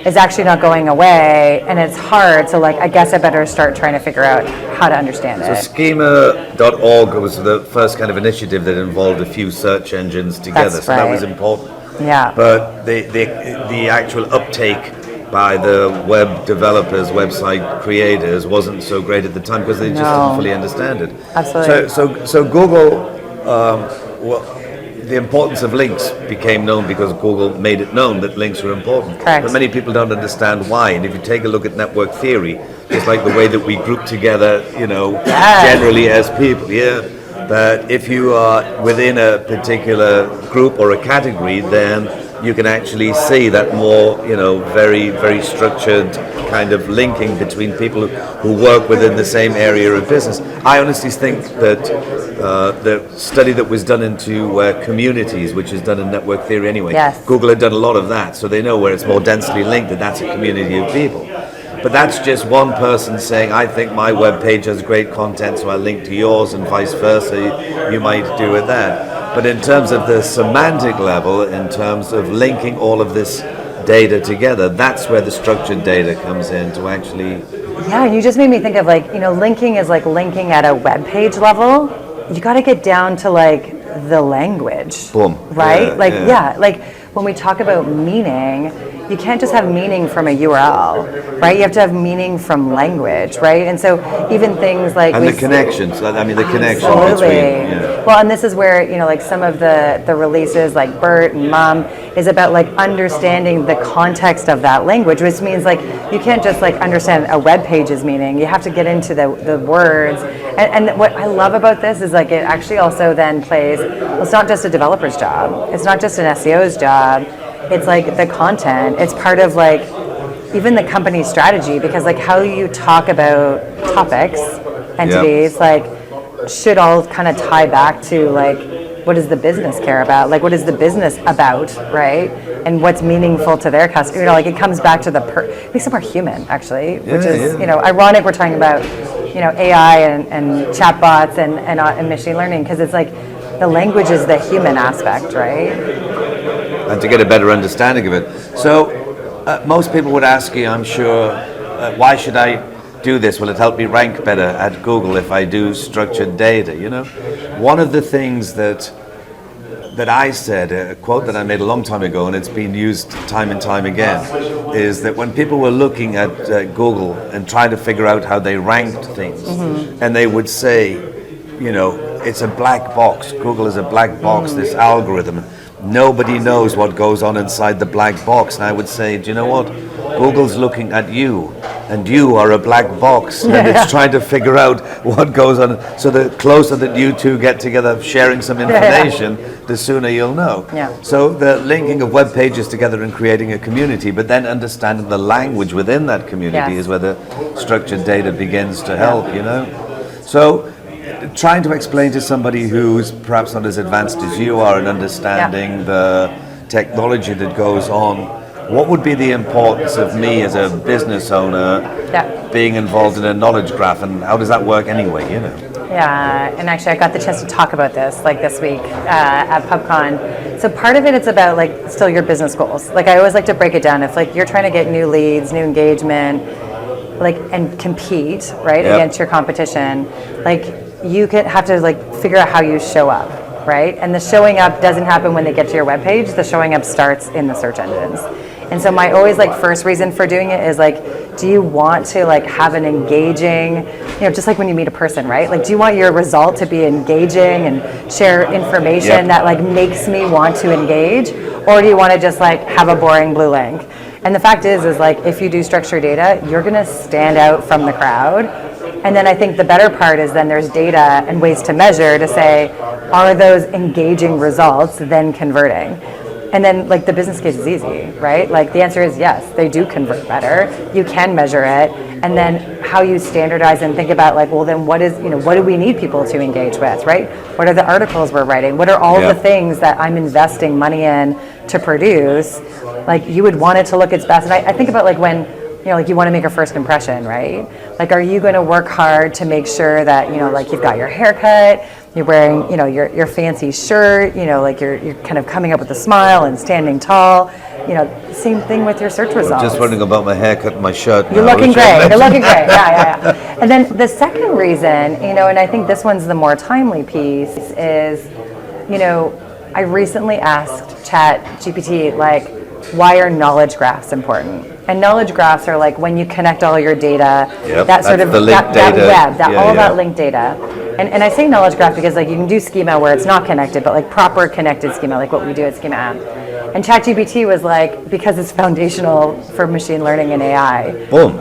is actually not going away, and it's hard, so I guess I better start trying to figure out how to understand it. So schema.org was the first kind of initiative that involved a few search engines together, That's so right. that was important. Yeah. But the actual uptake by the web developers, website creators, wasn't so great at the time because they just didn't fully understand it. Absolutely. So Google, the importance of links became known because Google made it known that links were important. Correct. But many people don't understand why. And if you take a look at network theory, just like the way that we group together, generally as people, that if you are within a particular group or a category, then you can actually see that more, very, very structured kind of linking between people who work within the same area of business. I honestly think that the study that was done into communities, which is done in network theory anyway, Yes. Google had done a lot of that, so they know where it's more densely linked, that that's a community of people. But that's just one person saying, I think my web page has great content, so I'll link to yours, and vice versa, you might do with that. But in terms of the semantic level, in terms of linking all of this data together, that's where the structured data comes in to actually... Yeah, you just made me think of linking is linking at a web page level. You got to get down to the language. Boom. Right? When we talk about meaning, you can't just have meaning from a URL, right? You have to have meaning from language, right? And so even things And the connections, the connection Absolutely. between... Well, and this is where, some of the releases like BERT and MUM is about understanding the context of that language, which means you can't just understand a web page's meaning. You have to get into the words. And what I love about this is it actually also then plays, well, it's not just a developer's job. It's not just an SEO's job. It's the content. It's part of even the company strategy, because how you talk about topics, entities, should all kind of tie back to what does the business care about? What is the business about, right? And what's meaningful to their customer? It comes back to it makes it more human, actually, which is ironic. We're talking about AI and chatbots and machine learning, because it's the language is the human aspect, right? And to get a better understanding of it. So most people would ask you, I'm sure, why should I do this? Will it help me rank better at Google if I do structured data? You know, one of the things that I said, a quote that I made a long time ago, and it's been used time and time again, is that when people were looking at Google and trying to figure out how they ranked things, and they would say, you know, it's a black box. Google is a black box, this algorithm. Nobody knows what goes on inside the black box. And I would say, do you know what? Google's looking at you, and you are a black box, and it's trying to figure out what goes on. So the closer that you two get together sharing some information, the sooner you'll know. So the linking of web pages together and creating a community, but then understanding the language within that community is where the structured data begins to help, you know. So trying to explain to somebody who's perhaps not as advanced as you are in understanding the technology that goes on, what would be the importance of me as a business owner being involved in a knowledge graph, and how does that work anyway, you know? Yeah, and actually I got the chance to talk about this like this week at Pubcon. So part of it, it's about like still your business goals. Like I always like to break it down. If like you're trying to get new leads, new engagement, like and compete, right, against your competition, like you could have to like figure out how you show up, right? And the showing up doesn't happen when they get to your webpage. The showing up starts in the search engines. And so my always like first reason for doing it is like, do you want to like have an engaging, you know, just like when you meet a person, right? Like, do you want your result to be engaging and share information that like makes me want to engage? Or do you want to just like have a boring blue link? And the fact is like, if you do structured data, you're going to stand out from the crowd. And then I think the better part is then there's data and ways to measure to say, are those engaging results then converting? And then like the business case is easy, right? Like the answer is yes, they do convert better. You can measure it. And then how you standardize and think about like, well then what is, you know, what do we need people to engage with, right? What are the articles we're writing? What are all the things that I'm investing money in to produce? Like you would want it to look its best. And I think about like when, you know, like you want to make a first impression, right? Like, are you going to work hard to make sure that, you know, like you've got your haircut, you're wearing, you know, your fancy shirt, you know, like you're kind of coming up with a smile and standing tall, you know, same thing with your search results. Just wondering about my haircut and my shirt. You're looking great. You're looking great. Yeah. And then the second reason, you know, and I think this one's the more timely piece is, you know, I recently asked ChatGPT, like, why are knowledge graphs important? And knowledge graphs are like when you connect all your data, that sort of that web, all that linked data. And I say knowledge graph because like you can do schema where it's not connected, but like proper connected schema, like what we do at Schema-App. And ChatGPT was like, because it's foundational for machine learning and AI. Boom.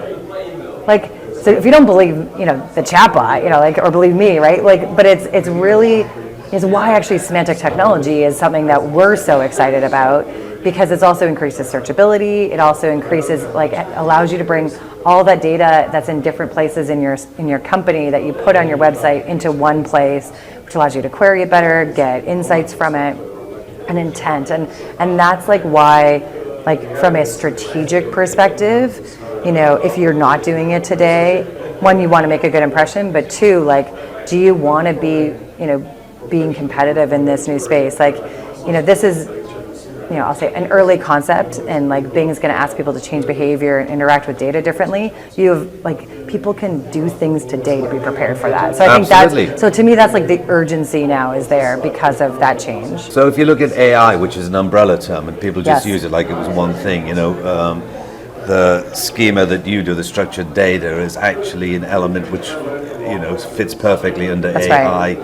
Like, so if you don't believe, you know, the chatbot, you know, like, or believe me, right? Like, but it's really, is why actually semantic technology is something that we're so excited about. Because it also increases searchability. It also increases, like, allows you to bring all that data that's in different places in your company that you put on your website into one place, which allows you to query it better, get insights from it, and intent. And that's like why, like from a strategic perspective, you know, if you're not doing it today, one, you want to make a good impression, but two, like, do you want to be, you know, being competitive in this new space? Like, you know, this is, you know, I'll say an early concept, and like Bing is going to ask people to change behavior and interact with data differently. You have like people can do things today to be prepared for that. So I think that's, so to me that's like the urgency now is there because of that change. So if you look at AI, which is an umbrella term, and people just use it like it was one thing, you know, the schema that you do, the structured data, is actually an element which, you know, fits perfectly under AI. Right.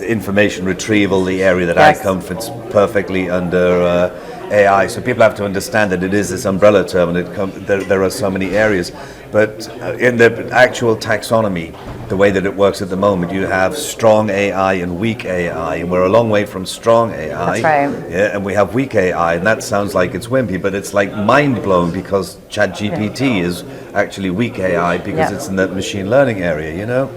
Information retrieval, the area that I come, fits perfectly under AI. So people have to understand that it is this umbrella term, and there are so many areas. But in the actual taxonomy, the way that it works at the moment, you have strong AI and weak AI, and we're a long way from strong AI. That's right. Yeah, and we have weak AI, and that sounds like it's wimpy, but it's like mind-blowing because ChatGPT is actually weak AI because it's in that machine learning area, you know?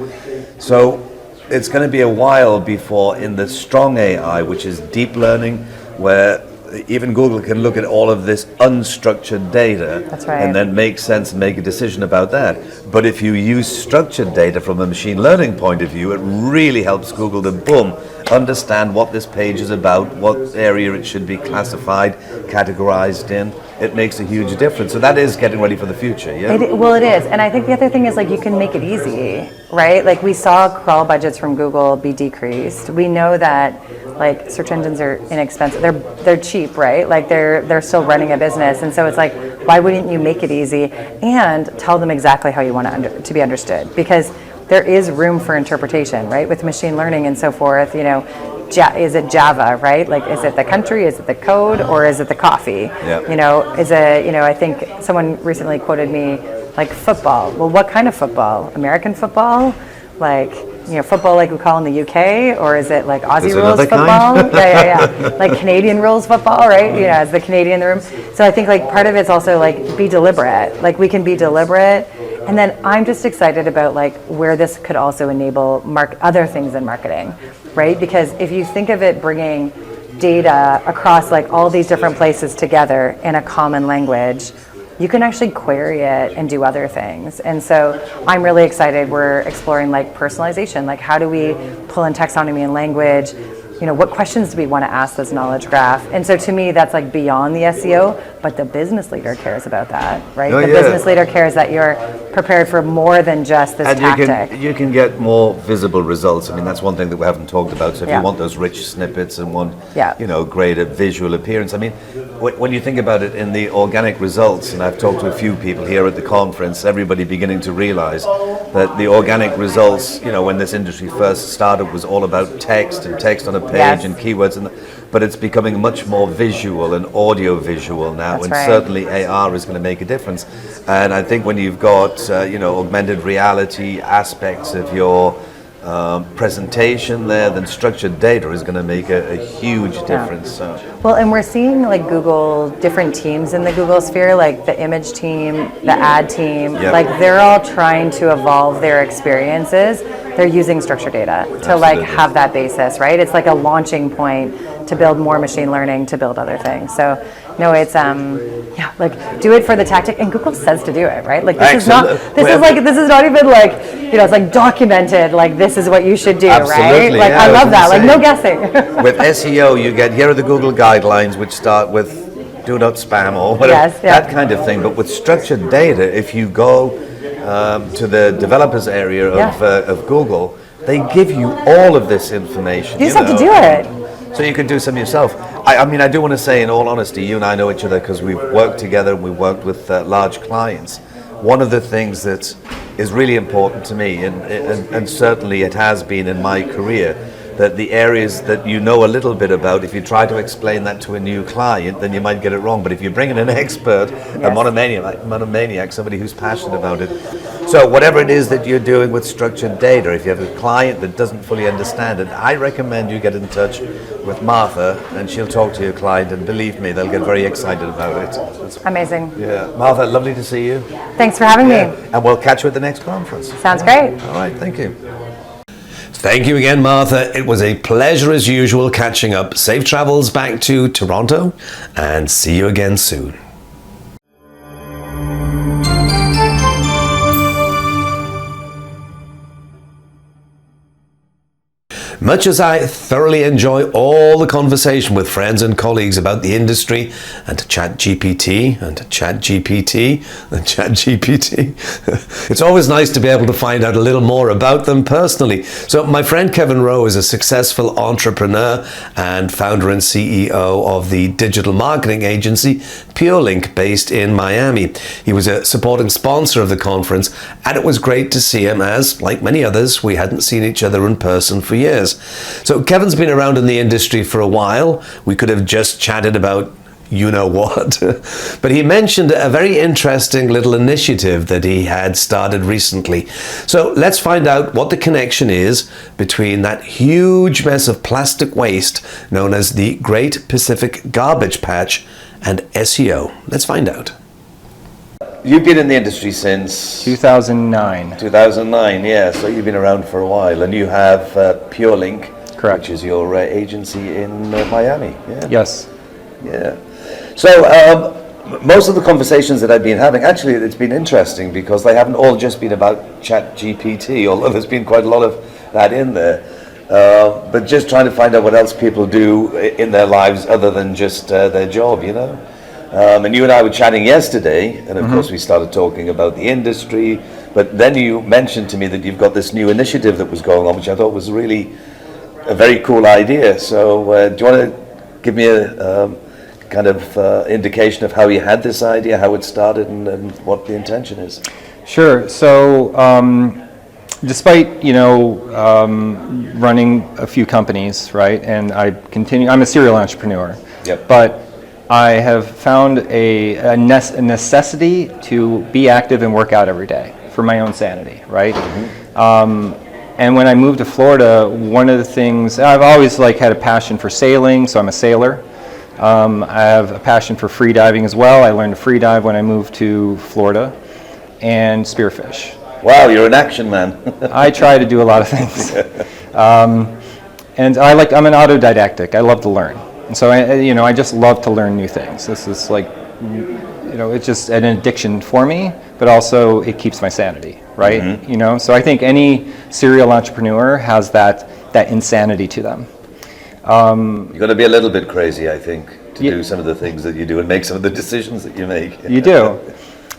So it's going to be a while before in the strong AI, which is deep learning, where even Google can look at all of this unstructured data and then make sense and make a decision about that. But if you use structured data from a machine learning point of view, it really helps Google to boom, understand what this page is about, what area it should be classified, categorized in. It makes a huge difference. So that is getting ready for the future, yeah? Well, it is. And I think the other thing is, like, you can make it easy, right? Like, we saw crawl budgets from Google be decreased. We know that, like, search engines are inexpensive. They're cheap, right? Like, they're still running a business. And so it's like, why wouldn't you make it easy and tell them exactly how you want to be understood? Because there is room for interpretation, right? With machine learning and so forth, you know, is it Java, right? Like, is it the country, is it the code, or is it the coffee? Yep. You know, I think someone recently quoted me, like, football. Well, what kind of football? American football? Like, you know, football like we call in the UK, or is it like Aussie rules football? Yeah. Like Canadian rules football, right? Yeah, is the Canadian in the room. So I think, like, part of it's also, like, be deliberate. Like, we can be deliberate. And then I'm just excited about, like, where this could also enable other things in marketing, right? Because if you think of it bringing data across, like, all these different places together in a common language, you can actually query it and do other things. And so I'm really excited. We're exploring, like, personalization. Like, how do we pull in taxonomy and language? You know, what questions do we want to ask this knowledge graph? And so to me, that's, like, beyond the SEO, but the business leader cares about that, right? Oh, the yeah. business leader cares that you're prepared for more than just this And tactic. you can get more visible results. I mean, that's one thing that we haven't talked about. So if Yeah. you want those rich snippets and want, Yeah. you know, greater visual appearance. I mean, when you think about it in the organic results, and I've talked to a few people here at the conference, everybody beginning to realize that the organic results, you know, when this industry first started, was all about text and text on a page Yes. and keywords, but it's becoming much more visual and audio visual now. That's and right. certainly AR is going to make a difference. And I think when you've got you know, augmented reality aspects of your presentation there, then structured data is going to make a huge difference. So. Well, and we're seeing, like, Google, different teams in the Google sphere, like the image team, the ad team, Yep. like, they're all trying to evolve their experiences. They're using structured data to, like, Absolutely. have that basis, right? It's like a launching point to build more machine learning, to build other things. So, no, it's, yeah, like, do it for the tactic, and Google says to do it, right? Like, this is not even, like, you know, it's, like, documented, like, this is what you should do, right? Absolutely, Like, yeah, I I was love that, like, gonna no guessing. With SEO, you get, here are the Google guidelines, which start with do not spam or whatever, Yes, yeah. that kind of thing. But with structured data, if you go to the developers area of Google, they give you all of this information. You just have to do it. So you can do some yourself. I mean, I do want to say, in all honesty, you and I know each other because we've worked together and we've worked with large clients. One of the things that is really important to me, and certainly it has been in my career, that the areas that you know a little bit about, if you try to explain that to a new client, then you might get it wrong. But if you bring in an expert, a monomaniac, somebody who's passionate about it. So whatever it is that you're doing with structured data, if you have a client that doesn't fully understand it, I recommend you get in touch with Martha, and she'll talk to your client, and believe me, they'll get very excited about it. Amazing. Yeah, Martha, lovely to see you. Thanks for having me. And we'll catch you at the next conference. Sounds great. All right, thank you. Thank you again, Martha. It was a pleasure as usual catching up. Safe travels back to Toronto, and see you again soon. Much as I thoroughly enjoy all the conversation with friends and colleagues about the industry and ChatGPT and ChatGPT and ChatGPT, it's always nice to be able to find out a little more about them personally. So my friend Kevin Rowe is a successful entrepreneur and founder and CEO of the digital marketing agency Purelinq, based in Miami. He was a supporting sponsor of the conference, and it was great to see him as, like many others, we hadn't seen each other in person for years. So Kevin's been around in the industry for a while. We could have just chatted about you know what, but he mentioned a very interesting little initiative that he had started recently. So let's find out what the connection is between that huge mess of plastic waste known as the Great Pacific Garbage Patch and SEO. Let's find out. You've been in the industry since 2009. 2009, yeah, so you've been around for a while, and you have Purelinq, Correct. which is your agency in Miami. Yeah. Yes. Yeah. So most of the conversations that I've been having, actually, it's been interesting because they haven't all just been about ChatGPT, although there's been quite a lot of that in there. but just trying to find out what else people do in their lives other than just their job, you know. And you and I were chatting yesterday, and of course we started talking about the industry, but then you mentioned to me that you've got this new initiative that was going on, which I thought was really a very cool idea. So do you want to give me a kind of indication of how you had this idea, how it started, and what the intention is? Sure. So despite, running a few companies, right, and I'm a serial entrepreneur, Yep. but I have found a necessity to be active and work out every day for my own sanity, right? And when I moved to Florida, one of the things, I've always had a passion for sailing, so I'm a sailor. I have a passion for free diving as well. I learned to free dive when I moved to Florida, and spearfish. Wow, you're an action man. I try to do a lot of things. And I'm an autodidactic. I love to learn. And so I just love to learn new things. This is it's just an addiction for me, but also it keeps my sanity, right? So I think any serial entrepreneur has that insanity to them. You've got to be a little bit crazy, I think, to do some of the things that you do and make some of the decisions that you make. You do.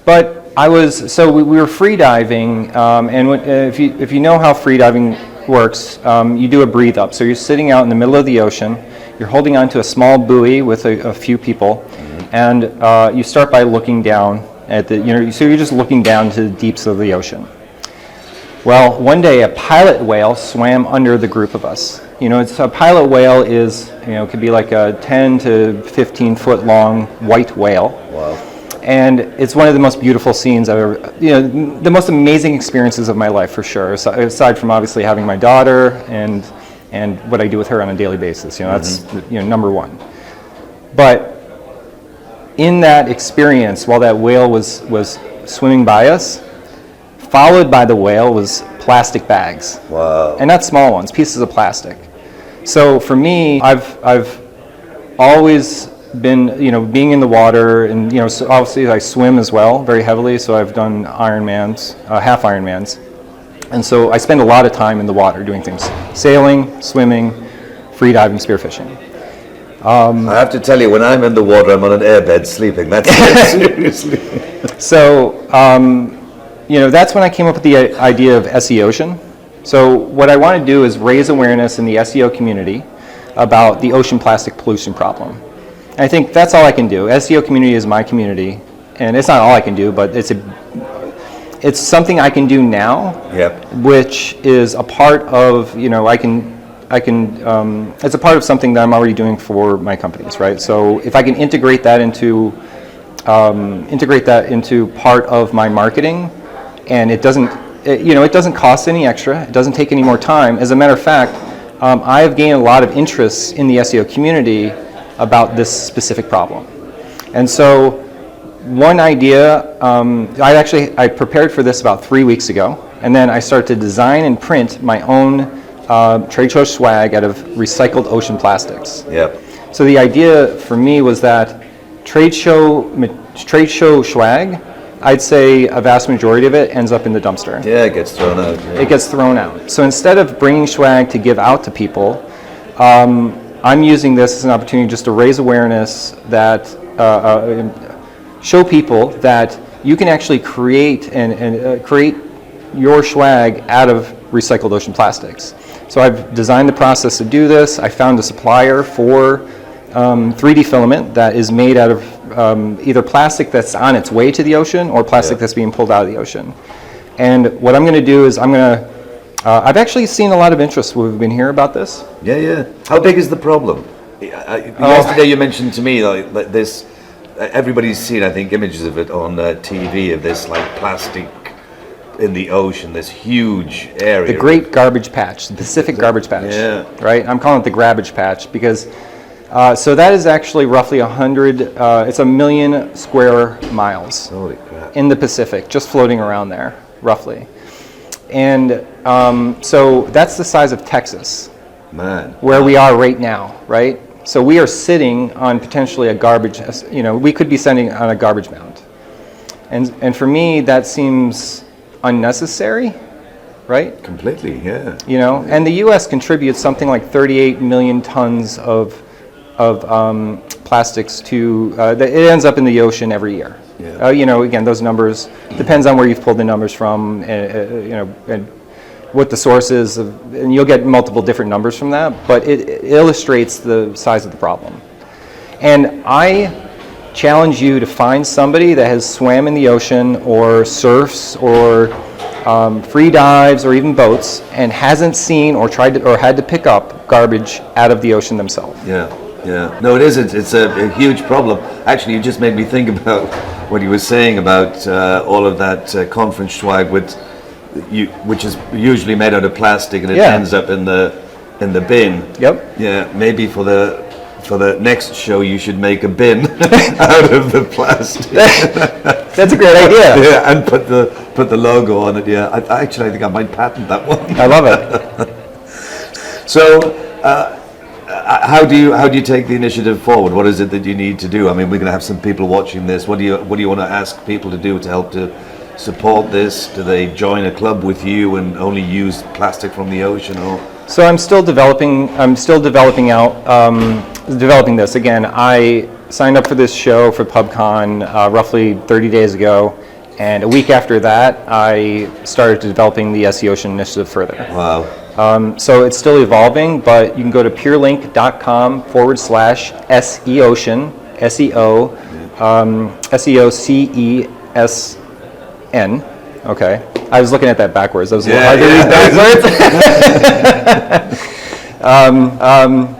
But we were free diving, and if you know how free diving works, you do a breathe up. So you're sitting out in the middle of the ocean, you're holding onto a small buoy with a few people, and you start by looking down at so you're just looking down to the deeps of the ocean. Well, one day a pilot whale swam under the group of us. A pilot whale is, could be like a 10 to 15 foot long white whale. Wow. And it's one of the most beautiful scenes I've ever, the most amazing experiences of my life for sure, aside from obviously having my daughter and what I do with her on a daily basis. That's number one. But in that experience, while that whale was swimming by us, followed by the whale was plastic bags. Wow. And not small ones, pieces of plastic. So for me, I've always been, being in the water, and so obviously I swim as well very heavily. So I've done Ironmans, half Ironmans, and so I spend a lot of time in the water doing things: sailing, swimming, free diving, spearfishing. I have to tell you, when I'm in the water, I'm on an airbed sleeping. That's seriously. So that's when I came up with the idea of SEOcean. So what I want to do is raise awareness in the SEO community about the ocean plastic pollution problem. I think that's all I can do. SEO community is my community, and it's not all I can do, but it's something I can do now, which is a part of, it's a part of something that I'm already doing for my companies, right? So if I can integrate that into part of my marketing, and it doesn't cost any extra, it doesn't take any more time. As a matter of fact, I have gained a lot of interest in the SEO community about this specific problem. And so one idea, I prepared for this about 3 weeks ago, and then I started to design and print my own trade show swag out of recycled ocean plastics. Yep. So the idea for me was that trade show swag, I'd say a vast majority of it ends up in the dumpster. Yeah, it gets thrown out. Yeah. It gets thrown out. So instead of bringing swag to give out to people, I'm using this as an opportunity just to raise awareness that show people that you can actually create create your swag out of recycled ocean plastics. So I've designed the process to do this. I found a supplier for 3D filament that is made out of either plastic that's on its way to the ocean or plastic that's being pulled out of the ocean. And what I'm going to do is I've actually seen a lot of interest. We've been hearing about this. Yeah. How big is the problem? Yesterday you mentioned to me like this. Everybody's seen, I think, images of it on TV of this plastic in the ocean, this huge area. The Great Garbage Patch, the Pacific Garbage Patch. Yeah. Right. I'm calling it the Grabbage Patch because so that is actually roughly 100. It's 1 million square miles. Holy crap. In the Pacific, just floating around there, roughly. And so that's the size of Texas, Man. where we are right now, right? So we are sitting on potentially a garbage, we could be sitting on a garbage mound. And for me, that seems unnecessary, right? Completely, yeah. You know, and the U.S. contributes something like 38 million tons of plastics to, it ends up in the ocean every year. Yeah. You know, again, those numbers, depends on where you've pulled the numbers from, you know, and what the source is, and you'll get multiple different numbers from that, but it illustrates the size of the problem. And I challenge you to find somebody that has swam in the ocean or surfs or free dives or even boats and hasn't seen or tried to, or had to pick up garbage out of the ocean themselves. Yeah, yeah. No, it isn't. It's a huge problem. Actually, you just made me think about what you were saying about all of that conference swag which is usually made out of plastic and it ends up in the bin. Yep. Yeah, maybe for the next show you should make a bin out of the plastic. That's a great idea. Yeah, and put the logo on it. Yeah, I think I might patent that one. I love it. So, how do you take the initiative forward? What is it that you need to do? I mean, we're going to have some people watching this. What do you want to ask people to do to help to support this? Do they join a club with you and only use plastic from the ocean, or? So I'm still developing this. Again, I signed up for this show for Pubcon roughly 30 days ago, and a week after that, I started developing the SE Ocean initiative further. Wow. So it's still evolving, but you can go to purelinq.com/SE Ocean, SEO, SEOCESN. Okay. I was looking at that backwards. That was a little hard to read backwards.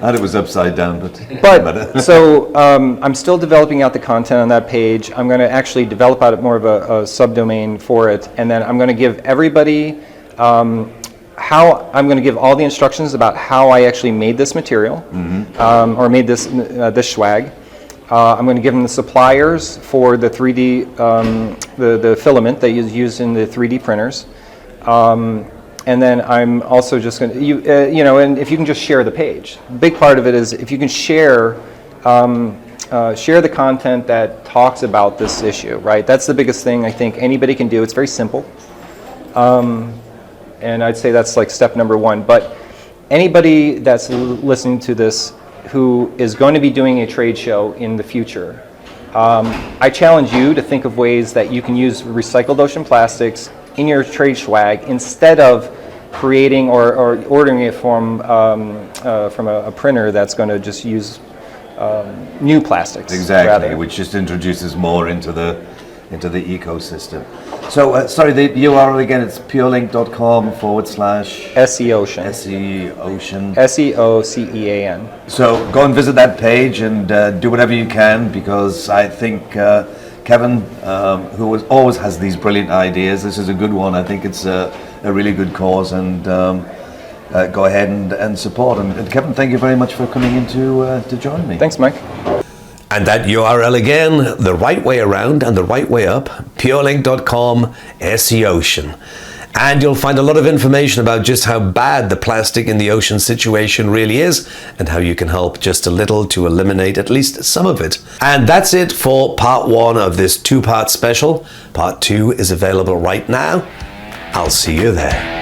And it was upside down, but so I'm still developing out the content on that page. I'm going to actually develop out more of a subdomain for it, and then I'm going to give everybody how I'm going to give all the instructions about how I actually made this material, or made this swag. I'm going to give them the suppliers for the 3D, the filament that is used in the 3D printers. And then I'm also just going to, you know, and if you can just share the page. The big part of it is if you can share the content that talks about this issue, right? That's the biggest thing I think anybody can do. It's very simple. And I'd say that's like step number one. But anybody that's listening to this who is going to be doing a trade show in the future, I challenge you to think of ways that you can use recycled ocean plastics in your trade swag instead of creating or ordering it from a printer that's going to just use new plastics. exactly, rather. which just introduces more into the ecosystem. So, sorry, the URL again, it's purelinq.com/SE Ocean. SE Ocean. SEOCEAN. So go and visit that page and do whatever you can, because I think Kevin, who always has these brilliant ideas, this is a good one. I think it's a really good cause, and go ahead and support. And Kevin, thank you very much for coming in to join me. Thanks, Mike. And that URL again, the right way around and the right way up, purelinq.com/SE Ocean. And you'll find a lot of information about just how bad the plastic in the ocean situation really is, and how you can help just a little to eliminate at least some of it. And that's it for part 1 of this 2-part special. Part 2 is available right now. I'll see you there.